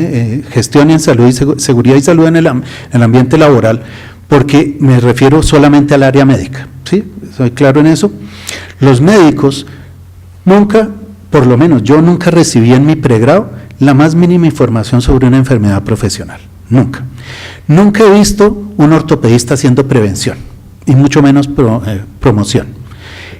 gestión en salud y seguridad y salud en el ambiente laboral, porque me refiero solamente al área médica, ¿sí? ¿Soy claro en eso? Los médicos nunca, por lo menos yo nunca recibí en mi pregrado la más mínima información sobre una enfermedad profesional, nunca. Nunca he visto un ortopedista haciendo prevención, y mucho menos promoción.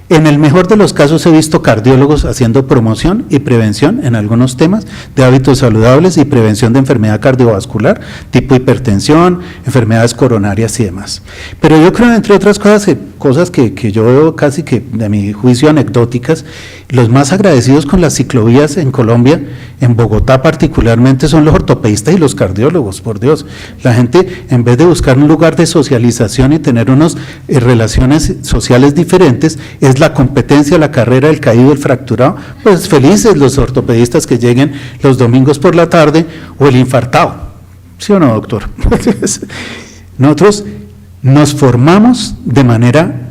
En el mejor de los casos he visto cardiólogos haciendo promoción y prevención en algunos temas de hábitos saludables y prevención de enfermedad cardiovascular, tipo hipertensión, enfermedades coronarias y demás. Pero yo creo, entre otras cosas que yo veo casi que de mi juicio anecdóticas, los más agradecidos con las ciclovías en Colombia, en Bogotá particularmente, son los ortopedistas y los cardiólogos, por Dios. La gente, en vez de buscar un lugar de socialización y tener unas relaciones sociales diferentes, es la competencia, la carrera, el caído, el fracturado. Pues felices los ortopedistas que lleguen los domingos por la tarde, o el infartado. ¿Sí o no, doctor? Nosotros nos formamos de manera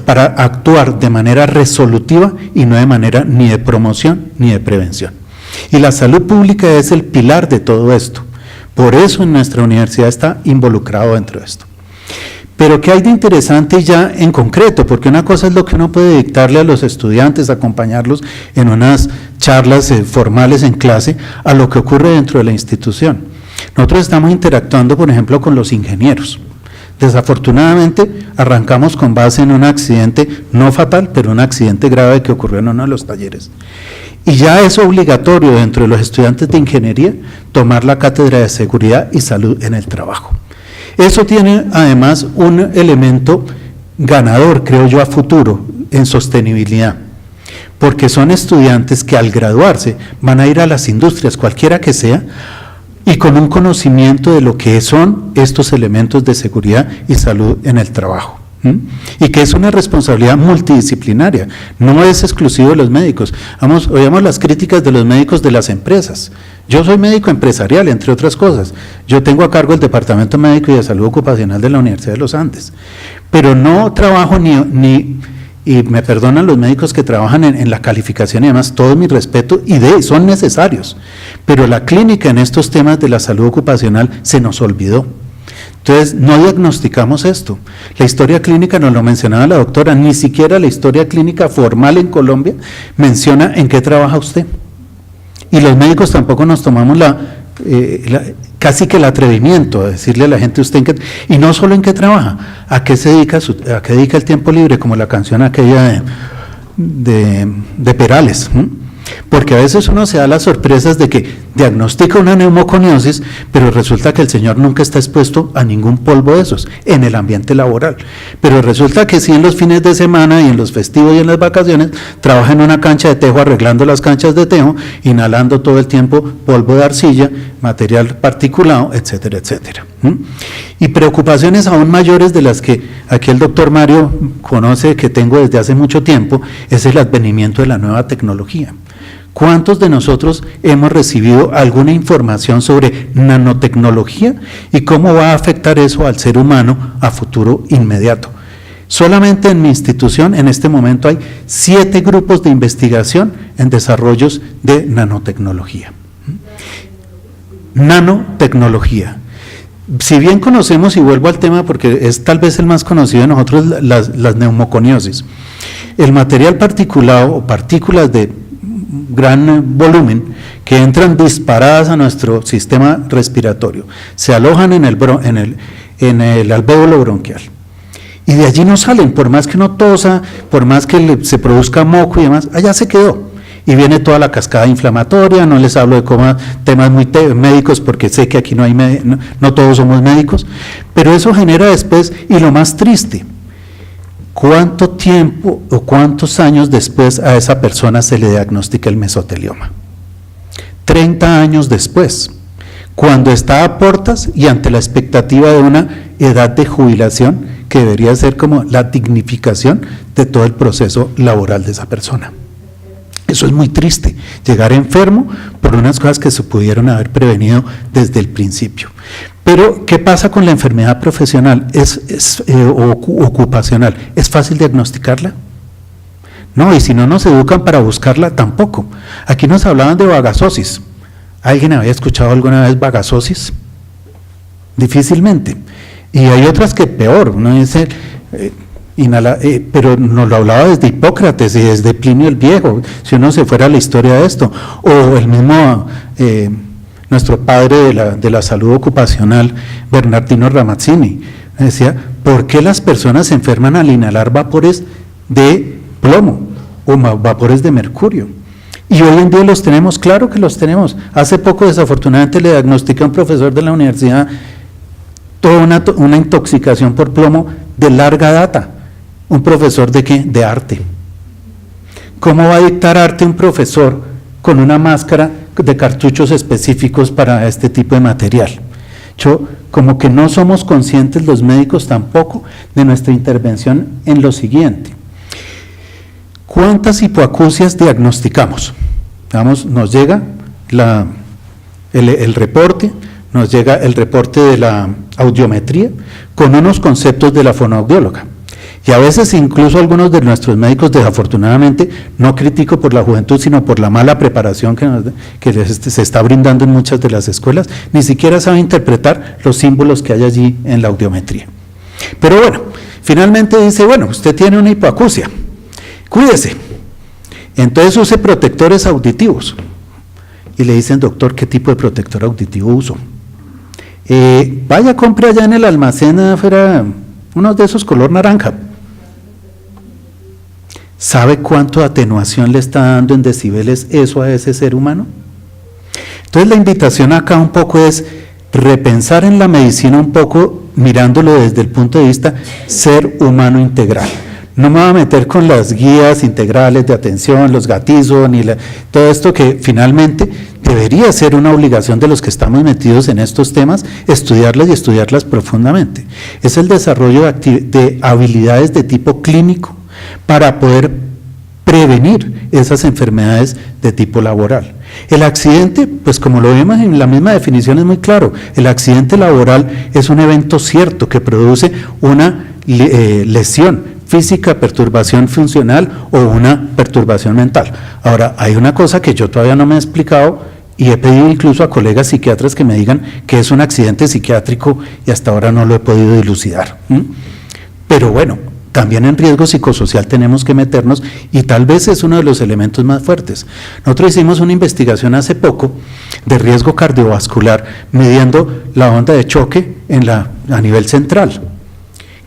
para actuar de manera resolutiva y no de manera ni de promoción ni de prevención. Y la salud pública es el pilar de todo esto. Por eso en nuestra universidad está involucrado dentro de esto. Pero ¿qué hay de interesante ya en concreto? Porque una cosa es lo que uno puede dictarle a los estudiantes, acompañarlos en unas charlas formales en clase, a lo que ocurre dentro de la institución. Nosotros estamos interactuando, por ejemplo, con los ingenieros. Desafortunadamente, arrancamos con base en un accidente, no fatal, pero un accidente grave que ocurrió en uno de los talleres. Y ya es obligatorio dentro de los estudiantes de ingeniería tomar la cátedra de seguridad y salud en el trabajo. Eso tiene además un elemento ganador, creo yo, a futuro, en sostenibilidad, porque son estudiantes que al graduarse van a ir a las industrias, cualquiera que sea, y con un conocimiento de lo que son estos elementos de seguridad y salud en el trabajo. Y que es una responsabilidad multidisciplinaria, no es exclusivo de los médicos. Oíamos las críticas de los médicos de las empresas. Yo soy médico empresarial, entre otras cosas. Yo tengo a cargo el Departamento Médico y de Salud Ocupacional de la Universidad de los Andes, pero no trabajo y me perdonan los médicos que trabajan en la calificación y demás, todo mi respeto, son necesarios, pero la clínica en estos temas de la salud ocupacional se nos olvidó. Entonces, no diagnosticamos esto. La historia clínica, nos lo mencionaba la doctora, ni siquiera la historia clínica formal en Colombia menciona en qué trabaja usted. Y los médicos tampoco nos tomamos casi que el atrevimiento a decirle a la gente usted en qué, y no solo en qué trabaja, a qué se dedica, a qué dedica el tiempo libre, como la canción aquella de Perales, porque a veces uno se da las sorpresas de que diagnostica una neumoconiosis, pero resulta que el señor nunca está expuesto a ningún polvo de esos en el ambiente laboral, pero resulta que sí en los fines de semana y en los festivos y en las vacaciones trabaja en una cancha de tejo arreglando las canchas de tejo, inhalando todo el tiempo polvo de arcilla, material particulado, etcétera, etcétera. Y preocupaciones aún mayores de las que aquí el doctor Mario conoce, que tengo desde hace mucho tiempo, es el advenimiento de la nueva tecnología. ¿Cuántos de nosotros hemos recibido alguna información sobre nanotecnología y cómo va a afectar eso al ser humano a futuro inmediato? Solamente en mi institución en este momento hay 7 grupos de investigación en desarrollos de nanotecnología. Nanotecnología. Si bien conocemos, y vuelvo al tema porque es tal vez el más conocido de nosotros, las neumoconiosis, el material particulado o partículas de gran volumen que entran disparadas a nuestro sistema respiratorio, se alojan en el alvéolo bronquial y de allí no salen, por más que no tosa, por más que se produzca moco y demás, allá se quedó. Y viene toda la cascada inflamatoria, no les hablo de temas muy médicos porque sé que aquí no todos somos médicos, pero eso genera después, y lo más triste, ¿cuánto tiempo o cuántos años después a esa persona se le diagnostica el mesotelioma? 30 años después, cuando está a portas y ante la expectativa de una edad de jubilación que debería ser como la dignificación de todo el proceso laboral de esa persona. Eso es muy triste, llegar enfermo por unas cosas que se pudieron haber prevenido desde el principio. Pero, ¿qué pasa con la enfermedad profesional o ocupacional? ¿Es fácil diagnosticarla? No, y si no nos educan para buscarla, tampoco. Aquí nos hablaban de vagasosis. ¿Alguien había escuchado alguna vez vagasosis? Difícilmente. Y hay otras que peor, uno dice... pero nos lo hablaba desde Hipócrates y desde Plinio el Viejo, si uno se fuera a la historia de esto, o el mismo, nuestro padre de la salud ocupacional, Bernardino Ramazzini, decía, ¿por qué las personas se enferman al inhalar vapores de plomo o vapores de mercurio? Y hoy en día los tenemos, claro que los tenemos. Hace poco desafortunadamente le diagnostiqué a un profesor de la universidad toda una intoxicación por plomo de larga data. ¿Un profesor de qué? De arte. ¿Cómo va a dictar arte un profesor con una máscara de cartuchos específicos para este tipo de material? Como que no somos conscientes los médicos tampoco de nuestra intervención en lo siguiente. ¿Cuántas hipoacusias diagnosticamos? Vamos, nos llega el reporte, nos llega el reporte de la audiometría con unos conceptos de la fonoaudióloga. Y a veces incluso algunos de nuestros médicos, desafortunadamente, no critico por la juventud, sino por la mala preparación que se está brindando en muchas de las escuelas, ni siquiera saben interpretar los símbolos que hay allí en la audiometría. Pero bueno, finalmente dice, bueno, usted tiene una hipoacusia, cuídese, entonces use protectores auditivos. Y le dicen, doctor, ¿qué tipo de protector auditivo uso? Vaya, compre allá en el almacén afuera unos de esos color naranja. ¿Sabe cuánto atenuación le está dando en decibeles eso a ese ser humano? Entonces la invitación acá un poco es repensar en la medicina un poco, mirándolo desde el punto de vista ser humano integral. No me voy a meter con las guías integrales de atención, los gatizos, todo esto que finalmente debería ser una obligación de los que estamos metidos en estos temas, estudiarlas y estudiarlas profundamente. Es el desarrollo de habilidades de tipo clínico para poder prevenir esas enfermedades de tipo laboral. El accidente, pues como lo vemos en la misma definición, es muy claro. El accidente laboral es un evento cierto que produce una lesión física, perturbación funcional o una perturbación mental. Ahora, hay una cosa que yo todavía no me he explicado y he pedido incluso a colegas psiquiatras que me digan que es un accidente psiquiátrico y hasta ahora no lo he podido dilucidar. Pero bueno, también en riesgo psicosocial tenemos que meternos y tal vez es uno de los elementos más fuertes. Nosotros hicimos una investigación hace poco de riesgo cardiovascular midiendo la onda de choque a nivel central.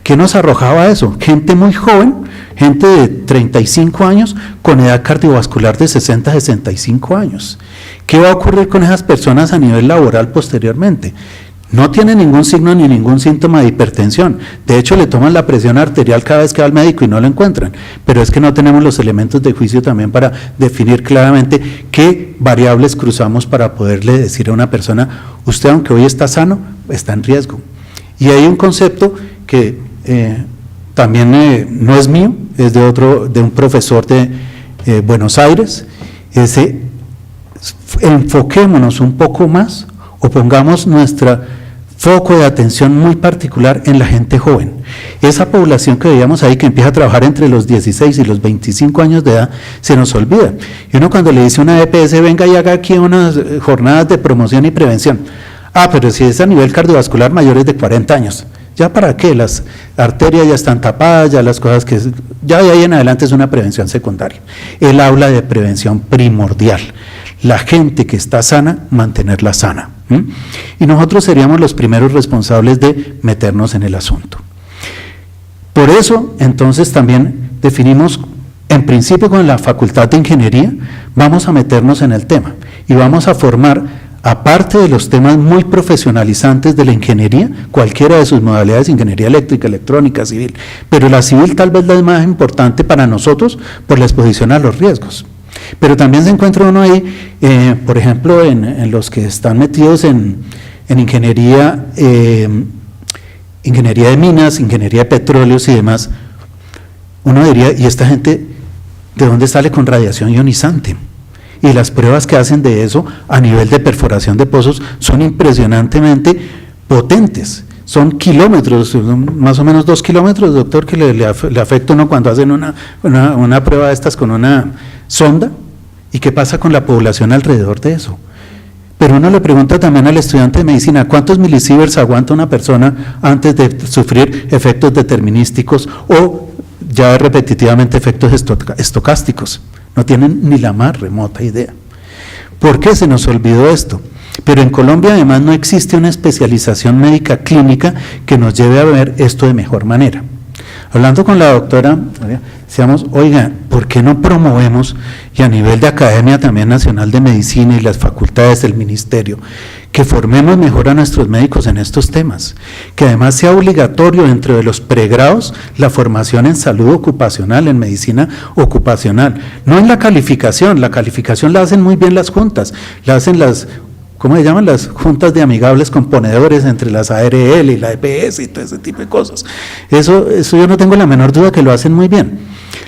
¿Qué nos arrojaba eso? Gente muy joven, gente de 35 años con edad cardiovascular de 60 a 65 años. ¿Qué va a ocurrir con esas personas a nivel laboral posteriormente? No tiene ningún signo ni ningún síntoma de hipertensión. De hecho, le toman la presión arterial cada vez que va al médico y no lo encuentran. Pero es que no tenemos los elementos de juicio también para definir claramente qué variables cruzamos para poderle decir a una persona, usted aunque hoy está sano, está en riesgo. Y hay un concepto que también no es mío, es de un profesor de Buenos Aires, enfoquémonos un poco más o pongamos nuestro foco de atención muy particular en la gente joven. Esa población que veíamos ahí que empieza a trabajar entre los 16 y los 25 años de edad, se nos olvida. Y uno cuando le dice a una EPS, venga y haga aquí unas jornadas de promoción y prevención. Pero si es a nivel cardiovascular mayores de 40 años, ¿ya para qué? Las arterias ya están tapadas, ya las cosas que... Ya de ahí en adelante es una prevención secundaria. Él habla de prevención primordial. La gente que está sana, mantenerla sana. Y nosotros seríamos los primeros responsables de meternos en el asunto. Por eso, entonces, también definimos, en principio con la Facultad de Ingeniería, vamos a meternos en el tema y vamos a formar, aparte de los temas muy profesionalizantes de la ingeniería, cualquiera de sus modalidades, ingeniería eléctrica, electrónica, civil, pero la civil tal vez la más importante para nosotros por la exposición a los riesgos. Pero también se encuentra uno ahí, por ejemplo, en los que están metidos en ingeniería, ingeniería de minas, ingeniería de petróleos y demás. Uno diría, ¿y esta gente de dónde sale con radiación ionizante? Y las pruebas que hacen de eso a nivel de perforación de pozos son impresionantemente potentes. Son kilómetros, más o menos 2 kilómetros, doctor, que le afecta a uno cuando hacen una prueba de estas con una sonda. ¿Y qué pasa con la población alrededor de eso? Pero uno le pregunta también al estudiante de medicina, ¿cuántos milisieverts aguanta una persona antes de sufrir efectos determinísticos o ya repetitivamente efectos estocásticos? No tienen ni la más remota idea. ¿Por qué se nos olvidó esto? Pero en Colombia además no existe una especialización médica clínica que nos lleve a ver esto de mejor manera. Hablando con la doctora, decíamos, oiga, ¿por qué no promovemos, y a nivel de Academia también Nacional de Medicina y las facultades del Ministerio, que formemos mejor a nuestros médicos en estos temas? Que además sea obligatorio dentro de los pregrados la formación en salud ocupacional, en medicina ocupacional. No en la calificación la hacen muy bien las juntas, la hacen las... ¿Cómo se llaman? Las juntas de amigables componedores entre las ARL y la EPS y todo ese tipo de cosas. Eso yo no tengo la menor duda que lo hacen muy bien.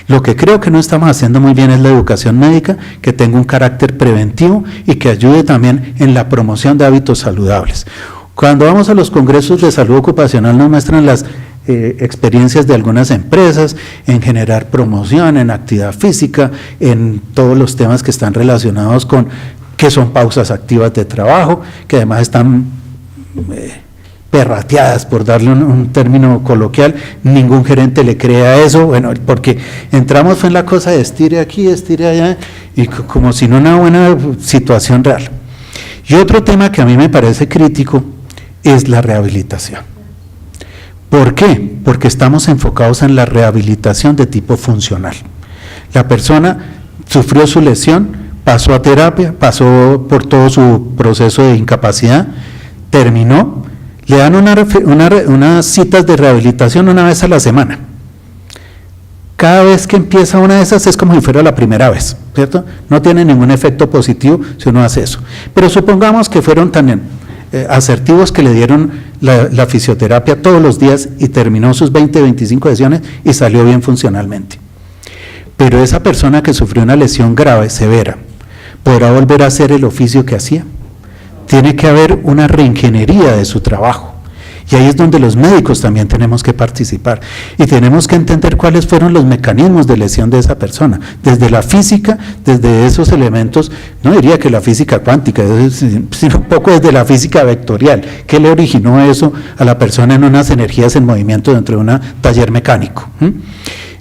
Lo que creo que no estamos haciendo muy bien es la educación médica, que tenga un carácter preventivo y que ayude también en la promoción de hábitos saludables. Cuando vamos a los congresos de salud ocupacional nos muestran las experiencias de algunas empresas en generar promoción, en actividad física, en todos los temas que están relacionados con que son pausas activas de trabajo, que además están perrateadas, por darle un término coloquial. Ningún gerente le cree a eso, bueno, porque entramos en la cosa de estire aquí, estire allá, y como si no una buena situación real. Y otro tema que a mí me parece crítico es la rehabilitación. ¿Por qué? Porque estamos enfocados en la rehabilitación de tipo funcional. La persona sufrió su lesión, pasó a terapia, pasó por todo su proceso de incapacidad, terminó, le dan unas citas de rehabilitación una vez a la semana. Cada vez que empieza una de esas es como si fuera la primera vez, ¿cierto? No tiene ningún efecto positivo si uno hace eso. Pero supongamos que fueron tan asertivos que le dieron la fisioterapia todos los días y terminó sus 20, 25 sesiones y salió bien funcionalmente. Pero esa persona que sufrió una lesión grave, severa, ¿podrá volver a hacer el oficio que hacía? Tiene que haber una reingeniería de su trabajo. Y ahí es donde los médicos también tenemos que participar y tenemos que entender cuáles fueron los mecanismos de lesión de esa persona, desde la física, desde esos elementos, no diría que la física cuántica, sino un poco desde la física vectorial, ¿qué le originó eso a la persona en unas energías en movimiento dentro de un taller mecánico?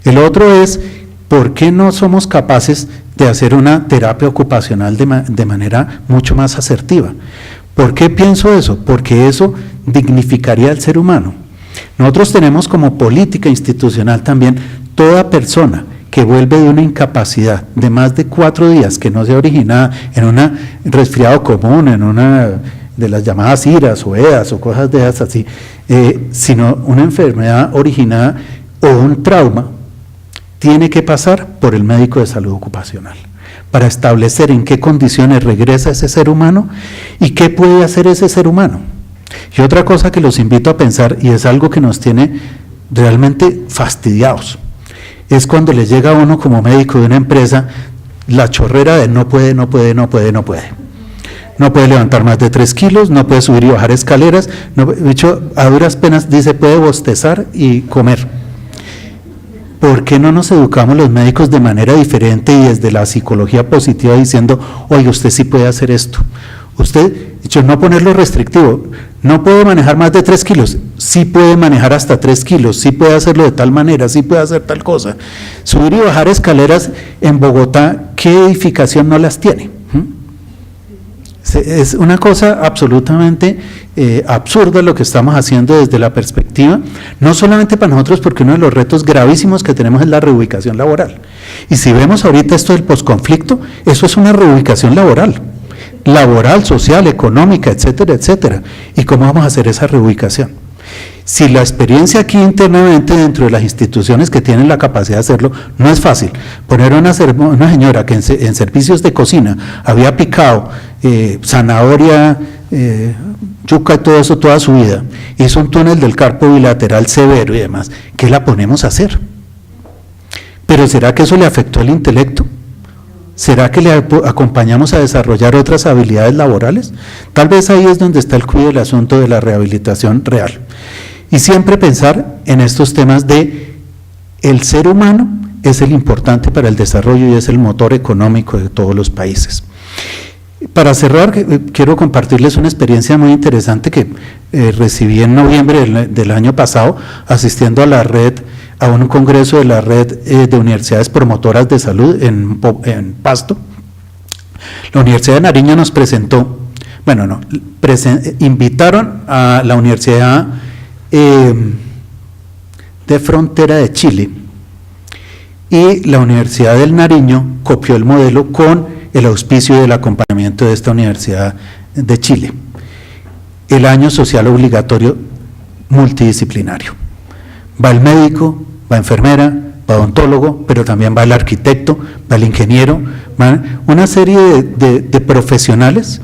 El otro es, ¿por qué no somos capaces de hacer una terapia ocupacional de manera mucho más asertiva? ¿Por qué pienso eso? Porque eso dignificaría al ser humano. Nosotros tenemos como política institucional también toda persona que vuelve de una incapacidad de más de 4 días, que no sea originada en un resfriado común, en una de las llamadas IRAS o EDAS o cosas de esas así, sino una enfermedad originada o un trauma, tiene que pasar por el médico de salud ocupacional para establecer en qué condiciones regresa ese ser humano y qué puede hacer ese ser humano. Y otra cosa que los invito a pensar, y es algo que nos tiene realmente fastidiados, es cuando le llega a uno como médico de una empresa la chorrera de no puede. No puede levantar más de 3 kilos, no puede subir y bajar escaleras, de hecho, a duras penas dice puede bostezar y comer. ¿Por qué no nos educamos los médicos de manera diferente y desde la psicología positiva diciendo, oye, usted sí puede hacer esto? Usted, dicho, no ponerlo restrictivo, no puede manejar más de 3 kilos, sí puede manejar hasta 3 kilos, sí puede hacerlo de tal manera, sí puede hacer tal cosa. Subir y bajar escaleras en Bogotá, ¿qué edificación no las tiene? Es una cosa absolutamente absurda lo que estamos haciendo desde la perspectiva, no solamente para nosotros, porque uno de los retos gravísimos que tenemos es la reubicación laboral. Y si vemos ahorita esto del posconflicto, eso es una reubicación laboral, social, económica, etcétera, etcétera. ¿Y cómo vamos a hacer esa reubicación? Si la experiencia aquí internamente dentro de las instituciones que tienen la capacidad de hacerlo, no es fácil. Poner a una señora que en servicios de cocina había picado zanahoria, yuca y todo eso toda su vida, hizo un túnel del carpo bilateral severo y demás, ¿qué la ponemos a hacer? ¿Pero será que eso le afectó el intelecto? ¿Será que le acompañamos a desarrollar otras habilidades laborales? Tal vez ahí es donde está el cuidado del asunto de la rehabilitación real. Y siempre pensar en estos temas de el ser humano es el importante para el desarrollo y es el motor económico de todos los países. Para cerrar, quiero compartirles una experiencia muy interesante que recibí en noviembre del año pasado, asistiendo a un congreso de la red de universidades promotoras de salud en Pasto. La Universidad de Nariño nos presentó, invitaron a la Universidad de Frontera de Chile, y la Universidad del Nariño copió el modelo con el auspicio del acompañamiento de esta Universidad de Chile. El año social obligatorio multidisciplinario. Va el médico, va enfermera, va odontólogo, pero también va el arquitecto, va el ingeniero, va una serie de profesionales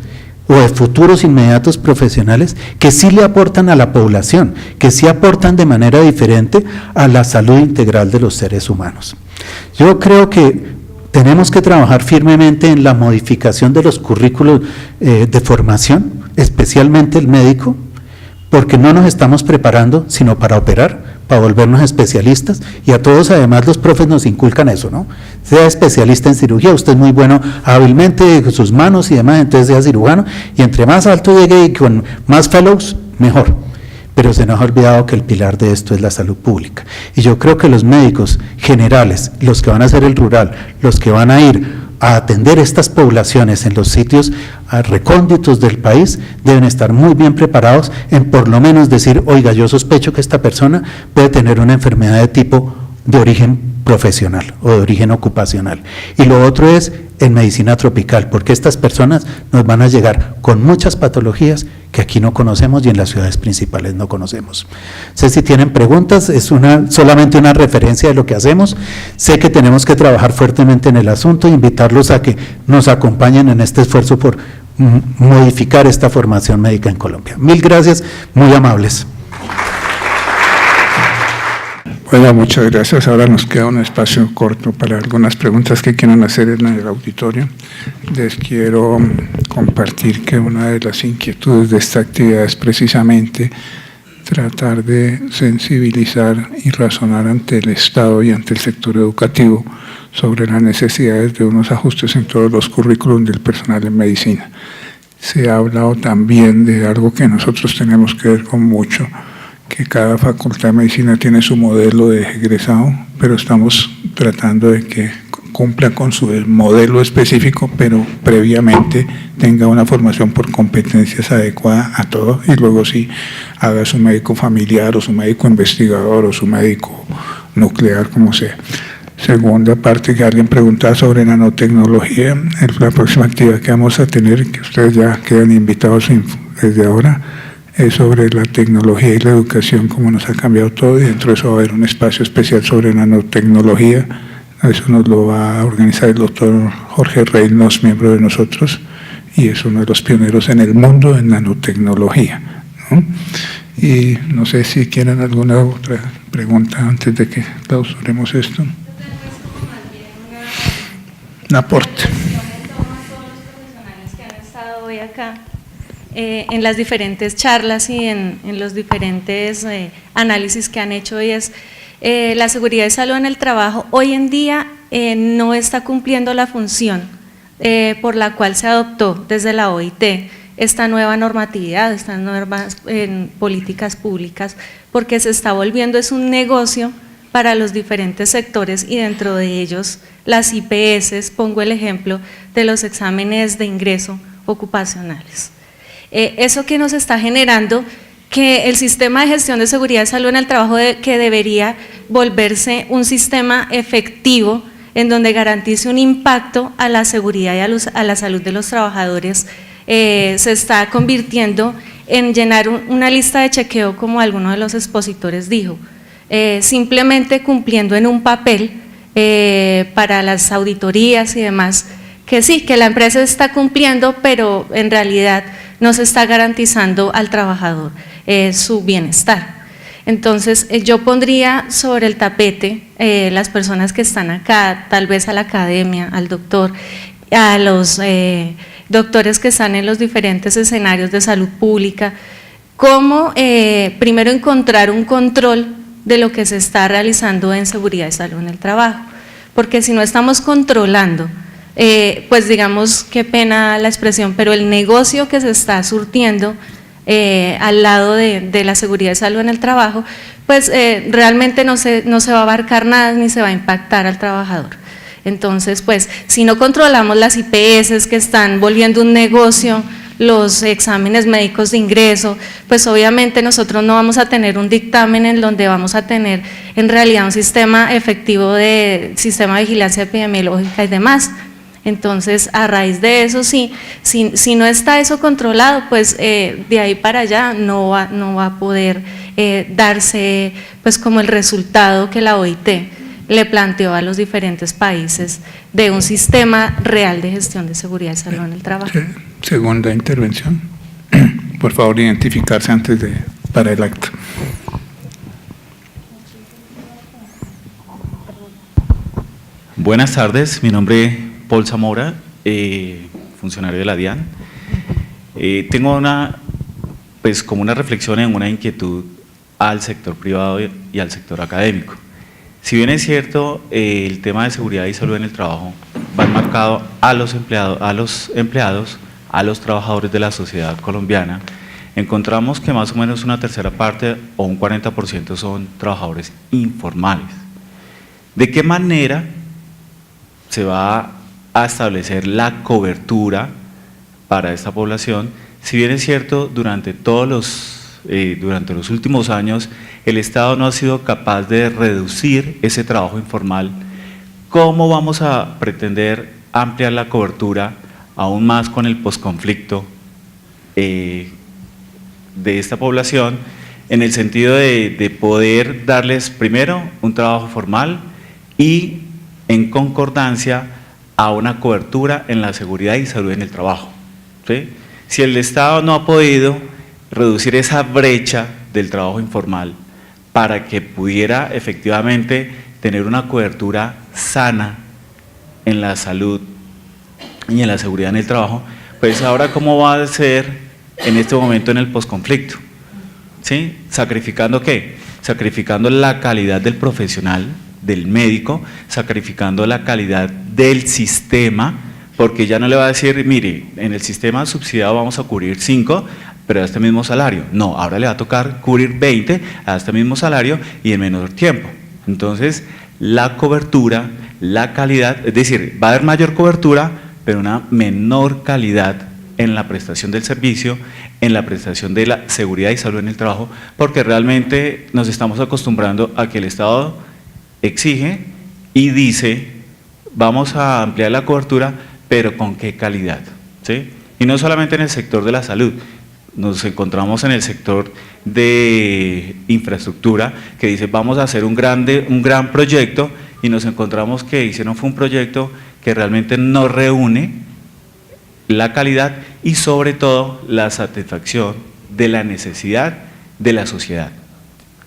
o de futuros inmediatos profesionales que sí le aportan a la población, que sí aportan de manera diferente a la salud integral de los seres humanos. Yo creo que tenemos que trabajar firmemente en la modificación de los currículos de formación, especialmente el médico, porque no nos estamos preparando sino para operar, para volvernos especialistas, y a todos además los profes nos inculcan eso, ¿no? Sea especialista en cirugía, usted es muy bueno hábilmente con sus manos y demás, entonces sea cirujano, y entre más alto llegue y con más fellows, mejor. Pero se nos ha olvidado que el pilar de esto es la salud pública. Y yo creo que los médicos generales, los que van a hacer el rural, los que van a ir a atender estas poblaciones en los sitios recónditos del país, deben estar muy bien preparados en por lo menos decir, oiga, yo sospecho que esta persona puede tener una enfermedad de tipo de origen profesional o de origen ocupacional. Y lo otro es en medicina tropical, porque estas personas nos van a llegar con muchas patologías que aquí no conocemos y en las ciudades principales no conocemos. Sé si tienen preguntas, es solamente una referencia de lo que hacemos. Sé que tenemos que trabajar fuertemente en el asunto e invitarlos a que nos acompañen en este esfuerzo por modificar esta formación médica en Colombia. Mil gracias, muy amables. Bueno, muchas gracias. Ahora nos queda un espacio corto para algunas preguntas que quieran hacer en el auditorio. Les quiero compartir que una de las inquietudes de esta actividad es precisamente tratar de sensibilizar y razonar ante el Estado y ante el sector educativo sobre las necesidades de unos ajustes en todos los currículos del personal en medicina. Se ha hablado también de algo que nosotros tenemos que ver con mucho, que cada facultad de medicina tiene su modelo de egresado, pero estamos tratando de que cumpla con su modelo específico, pero previamente tenga una formación por competencias adecuada a todo y luego sí haga su médico familiar o su médico investigador o su médico nuclear, como sea. Segunda parte, que alguien preguntaba sobre nanotecnología, la próxima actividad que vamos a tener, que ustedes ya quedan invitados desde ahora, es sobre la tecnología y la educación, cómo nos ha cambiado todo, y dentro de eso va a haber un espacio especial sobre nanotecnología. Eso nos lo va a organizar el doctor Jorge Reynolds, miembro de nosotros, y es uno de los pioneros en el mundo en nanotecnología, ¿no? Y no sé si quieren alguna otra pregunta antes de que clausuremos esto. Un aporte. Que han estado hoy acá en las diferentes charlas y en los diferentes análisis que han hecho, y es la seguridad y salud en el trabajo hoy en día no está cumpliendo la función por la cual se adoptó desde la OIT esta nueva normatividad, estas nuevas políticas públicas, porque se está volviendo es un negocio para los diferentes sectores y dentro de ellos las IPS, pongo el ejemplo de los exámenes de ingreso ocupacionales. Eso que nos está generando que el sistema de gestión de seguridad y salud en el trabajo que debería volverse un sistema efectivo en donde garantice un impacto a la seguridad y a la salud de los trabajadores, se está convirtiendo en llenar una lista de chequeo, como alguno de los expositores dijo, simplemente cumpliendo en un papel para las auditorías y demás, que sí, que la empresa está cumpliendo, pero en realidad no se está garantizando al trabajador su bienestar. Entonces, yo pondría sobre el tapete las personas que están acá, tal vez a la academia, al doctor, a los doctores que están en los diferentes escenarios de salud pública, cómo primero encontrar un control de lo que se está realizando en seguridad y salud en el trabajo, porque si no estamos controlando, pues digamos, qué pena la expresión, pero el negocio que se está surtiendo al lado de la seguridad y salud en el trabajo, pues realmente no se va a abarcar nada ni se va a impactar al trabajador. Entonces, pues si no controlamos las IPS que están volviendo un negocio, los exámenes médicos de ingreso, pues obviamente nosotros no vamos a tener un dictamen en donde vamos a tener en realidad un sistema efectivo de sistema de vigilancia epidemiológica y demás. Entonces, a raíz de eso, si no está eso controlado, pues de ahí para allá no va a poder darse pues como el resultado que la OIT le planteó a los diferentes países de un sistema real de gestión de seguridad y salud en el trabajo. Segunda intervención. Por favor, identificarse antes para el acto. Buenas tardes, mi nombre es Paul Zamora, funcionario de la DIAN. Tengo como una reflexión en una inquietud al sector privado y al sector académico. Si bien es cierto, el tema de seguridad y salud en el trabajo va enmarcado a los empleados, a los trabajadores de la sociedad colombiana, encontramos que más o menos una tercera parte o un 40% son trabajadores informales. ¿De qué manera se va a establecer la cobertura para esta población? Si bien es cierto, durante los últimos años el Estado no ha sido capaz de reducir ese trabajo informal, ¿cómo vamos a pretender ampliar la cobertura aún más con el posconflicto de esta población, en el sentido de poder darles primero un trabajo formal y en concordancia a una cobertura en la seguridad y salud en el trabajo, ¿sí? Si el Estado no ha podido reducir esa brecha del trabajo informal para que pudiera efectivamente tener una cobertura sana en la salud y en la seguridad en el trabajo, pues ahora cómo va a ser en este momento en el posconflicto. ¿sí? ¿Sacrificando qué? Sacrificando la calidad del profesional, del médico, sacrificando la calidad del sistema, porque ya no le va a decir, mire, en el sistema subsidiado vamos a cubrir 5, pero a este mismo salario. No, ahora le va a tocar cubrir 20 a este mismo salario y en menor tiempo. Entonces, la cobertura, la calidad, es decir, va a haber mayor cobertura, pero una menor calidad en la prestación del servicio, en la prestación de la seguridad y salud en el trabajo, porque realmente nos estamos acostumbrando a que el Estado exige y dice, vamos a ampliar la cobertura, pero ¿con qué calidad? ¿Sí? Y no solamente en el sector de la salud, nos encontramos en el sector de infraestructura, que dice, vamos a hacer un gran proyecto, y nos encontramos que hicieron fue un proyecto que realmente no reúne la calidad y sobre todo la satisfacción de la necesidad de la sociedad.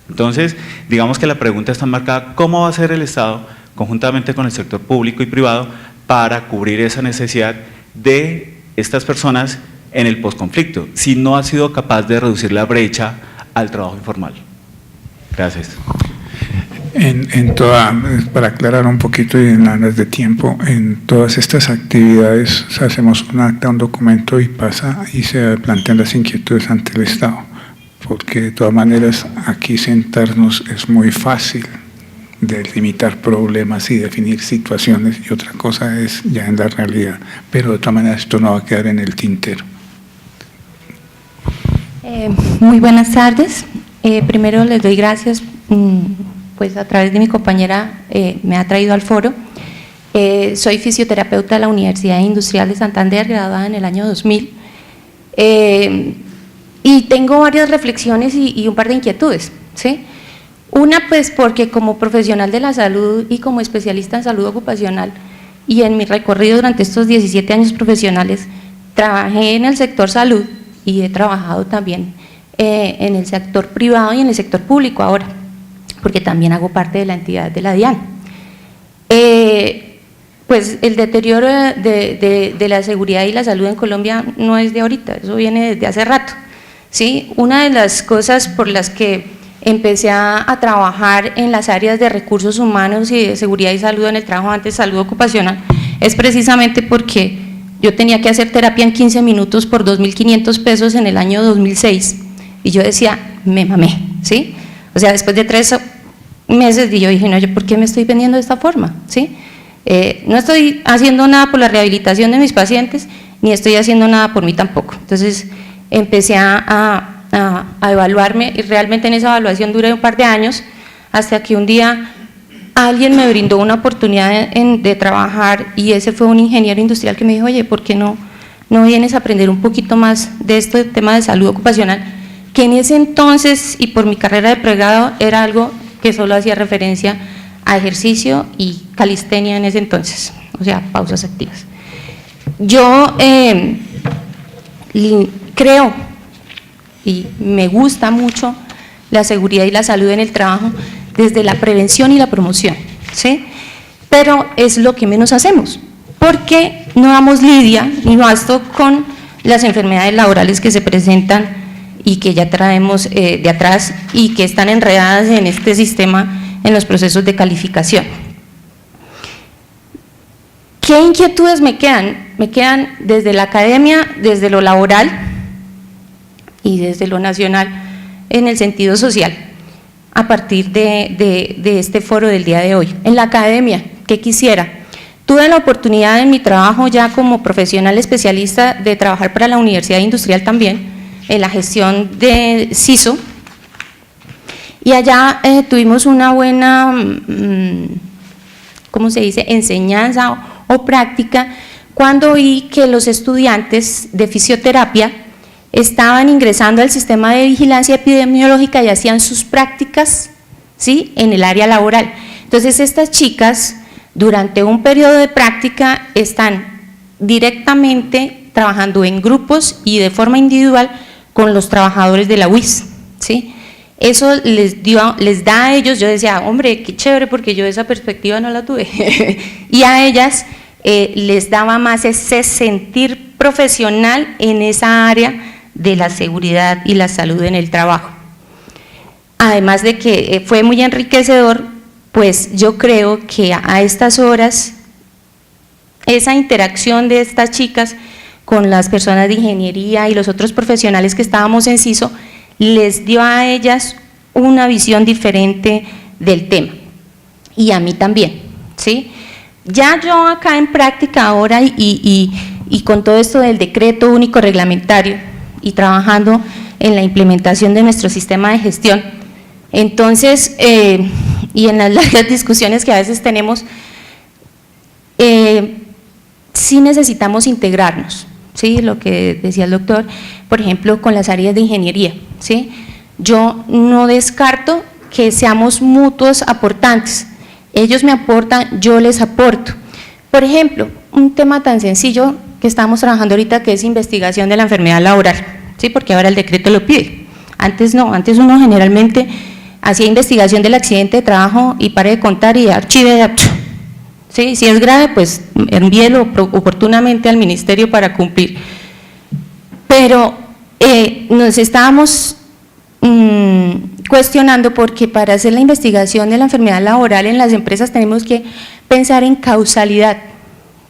Entonces, digamos que la pregunta está marcada, ¿cómo va a ser el Estado, conjuntamente con el sector público y privado, para cubrir esa necesidad de estas personas en el posconflicto, si no ha sido capaz de reducir la brecha al trabajo informal? Gracias. Para aclarar un poquito y en aras de tiempo, en todas estas actividades hacemos un acta, un documento y pasa y se plantean las inquietudes ante el Estado, porque de todas maneras aquí sentarnos es muy fácil de limitar problemas y definir situaciones, y otra cosa es ya en la realidad, pero de todas maneras esto no va a quedar en el tintero. Muy buenas tardes. Primero les doy gracias, pues a través de mi compañera me ha traído al foro. Soy fisioterapeuta de la Universidad Industrial de Santander, graduada en el año 2000, y tengo varias reflexiones y un par de inquietudes, ¿sí? Una, pues porque como profesional de la salud y como especialista en salud ocupacional, y en mi recorrido durante estos 17 años profesionales, trabajé en el sector salud y he trabajado también en el sector privado y en el sector público ahora, porque también hago parte de la entidad de la DIAN. Pues el deterioro de la seguridad y la salud en Colombia no es de ahorita, eso viene desde hace rato, ¿sí? Una de las cosas por las que empecé a trabajar en las áreas de recursos humanos y de seguridad y salud en el trabajo, antes salud ocupacional, es precisamente porque yo tenía que hacer terapia en 15 minutos por 2.500 pesos en el año 2006, y yo decía, me mamé, ¿sí? O sea, después de 3 meses, y yo dije, no, ¿yo por qué me estoy vendiendo de esta forma? ¿Sí? No estoy haciendo nada por la rehabilitación de mis pacientes, ni estoy haciendo nada por mí tampoco. Entonces, empecé a evaluarme, y realmente en esa evaluación duré un par de años, hasta que un día alguien me brindó una oportunidad de trabajar, y ese fue un ingeniero industrial que me dijo, oye, ¿por qué no vienes a aprender un poquito más de este tema de salud ocupacional? Que en ese entonces, y por mi carrera de pregrado, era algo que solo hacía referencia a ejercicio y calistenia en ese entonces, o sea, pausas activas. Yo creo y me gusta mucho la seguridad y la salud en el trabajo desde la prevención y la promoción, ¿sí? Pero es lo que menos hacemos, porque no damos lidia ni basto con las enfermedades laborales que se presentan y que ya traemos de atrás y que están enredadas en este sistema en los procesos de calificación. ¿Qué inquietudes me quedan? Me quedan desde la academia, desde lo laboral y desde lo nacional en el sentido social, a partir de este foro del día de hoy. En la academia, ¿qué quisiera? Tuve la oportunidad en mi trabajo ya como profesional especialista de trabajar para la Universidad Industrial también, en la gestión de CISO, y allá tuvimos una buena, ¿cómo se dice?, enseñanza o práctica, cuando vi que los estudiantes de fisioterapia estaban ingresando al sistema de vigilancia epidemiológica y hacían sus prácticas, ¿sí?, en el área laboral. Entonces, estas chicas, durante un periodo de práctica, están directamente trabajando en grupos y de forma individual con los trabajadores de la UIS, ¿sí? Eso les da a ellos, yo decía, hombre, qué chévere, porque yo esa perspectiva no la tuve, y a ellas les daba más ese sentir profesional en esa área de la seguridad y la salud en el trabajo. además de que fue muy enriquecedor, pues yo creo que a estas horas, esa interacción de estas chicas con las personas de ingeniería y los otros profesionales que estábamos en CISO, les dio a ellas una visión diferente del tema, y a mí también, ¿sí? Ya yo acá en práctica ahora y con todo esto del decreto único reglamentario y trabajando en la implementación de nuestro sistema de gestión, entonces, y en las largas discusiones que a veces tenemos, sí necesitamos integrarnos, ¿sí? Lo que decía el doctor, por ejemplo, con las áreas de ingeniería, ¿sí? Yo no descarto que seamos mutuos aportantes, ellos me aportan, yo les aporto. Por ejemplo, un tema tan sencillo que estamos trabajando ahorita, que es investigación de la enfermedad laboral, ¿sí? Porque ahora el decreto lo pide, antes no, antes uno generalmente hacía investigación del accidente de trabajo y pare de contar y archive, ¿sí? Si es grave, pues envíelo oportunamente al ministerio para cumplir. Pero nos estábamos cuestionando, porque para hacer la investigación de la enfermedad laboral en las empresas tenemos que pensar en causalidad,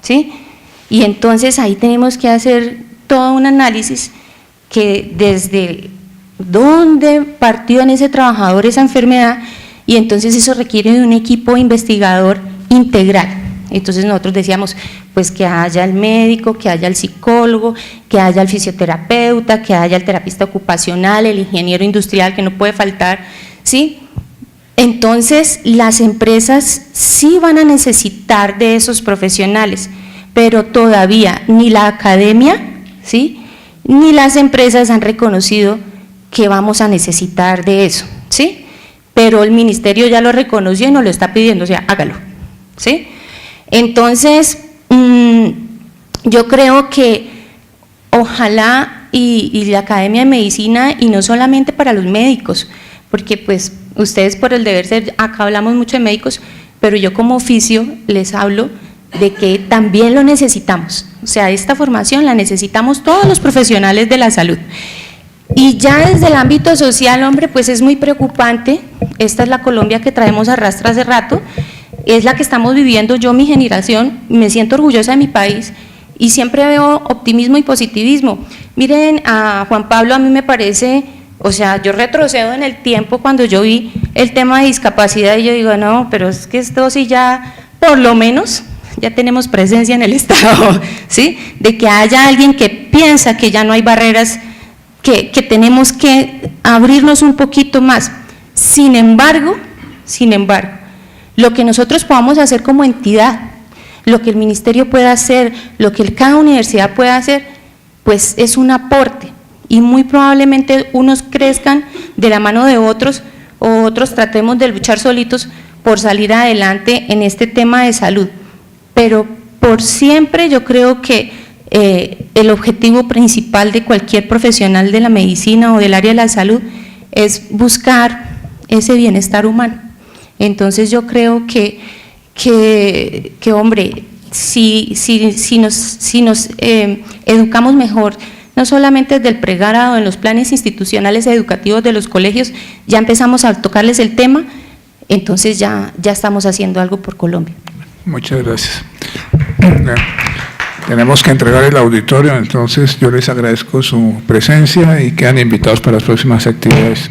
¿sí? Y entonces ahí tenemos que hacer todo un análisis que desde dónde partió en ese trabajador esa enfermedad, y entonces eso requiere de un equipo investigador integral. Entonces nosotros decíamos, pues que haya el médico, que haya el psicólogo, que haya el fisioterapeuta, que haya el terapista ocupacional, el ingeniero industrial, que no puede faltar, ¿sí? Entonces las empresas sí van a necesitar de esos profesionales, pero todavía ni la academia, ¿sí?, ni las empresas han reconocido que vamos a necesitar de eso, ¿sí? Pero el ministerio ya lo reconoció y nos lo está pidiendo, o sea, hágalo, ¿sí? Entonces, yo creo que ojalá y la Academia de Medicina, y no solamente para los médicos, porque pues ustedes por el deber ser, acá hablamos mucho de médicos, pero yo como oficio les hablo de que también lo necesitamos, o sea, esta formación la necesitamos todos los profesionales de la salud. Y ya desde el ámbito social, hombre, pues es muy preocupante. Esta es la Colombia que traemos arrastra hace rato, es la que estamos viviendo. Yo, mi generación, me siento orgullosa de mi país y siempre veo optimismo y positivismo. Miren, a Juan Pablo, a mí me parece, o sea, yo retrocedo en el tiempo cuando yo vi el tema de discapacidad y yo digo, no, pero es que esto sí ya, por lo menos, ya tenemos presencia en el Estado, ¿sí? De que haya alguien que piensa que ya no hay barreras, que tenemos que abrirnos un poquito más. Sin embargo, lo que nosotros podamos hacer como entidad, lo que el ministerio pueda hacer, lo que cada universidad pueda hacer, pues es un aporte, y muy probablemente unos crezcan de la mano de otros, o otros tratemos de luchar solitos por salir adelante en este tema de salud. Pero por siempre yo creo que el objetivo principal de cualquier profesional de la medicina o del área de la salud es buscar ese bienestar humano. Entonces yo creo que hombre, si nos educamos mejor, no solamente desde el pregrado, en los planes institucionales educativos de los colegios, ya empezamos a tocarles el tema, entonces ya estamos haciendo algo por Colombia. Muchas gracias. Tenemos que entregar el auditorio, entonces yo les agradezco su presencia y quedan invitados para las próximas actividades.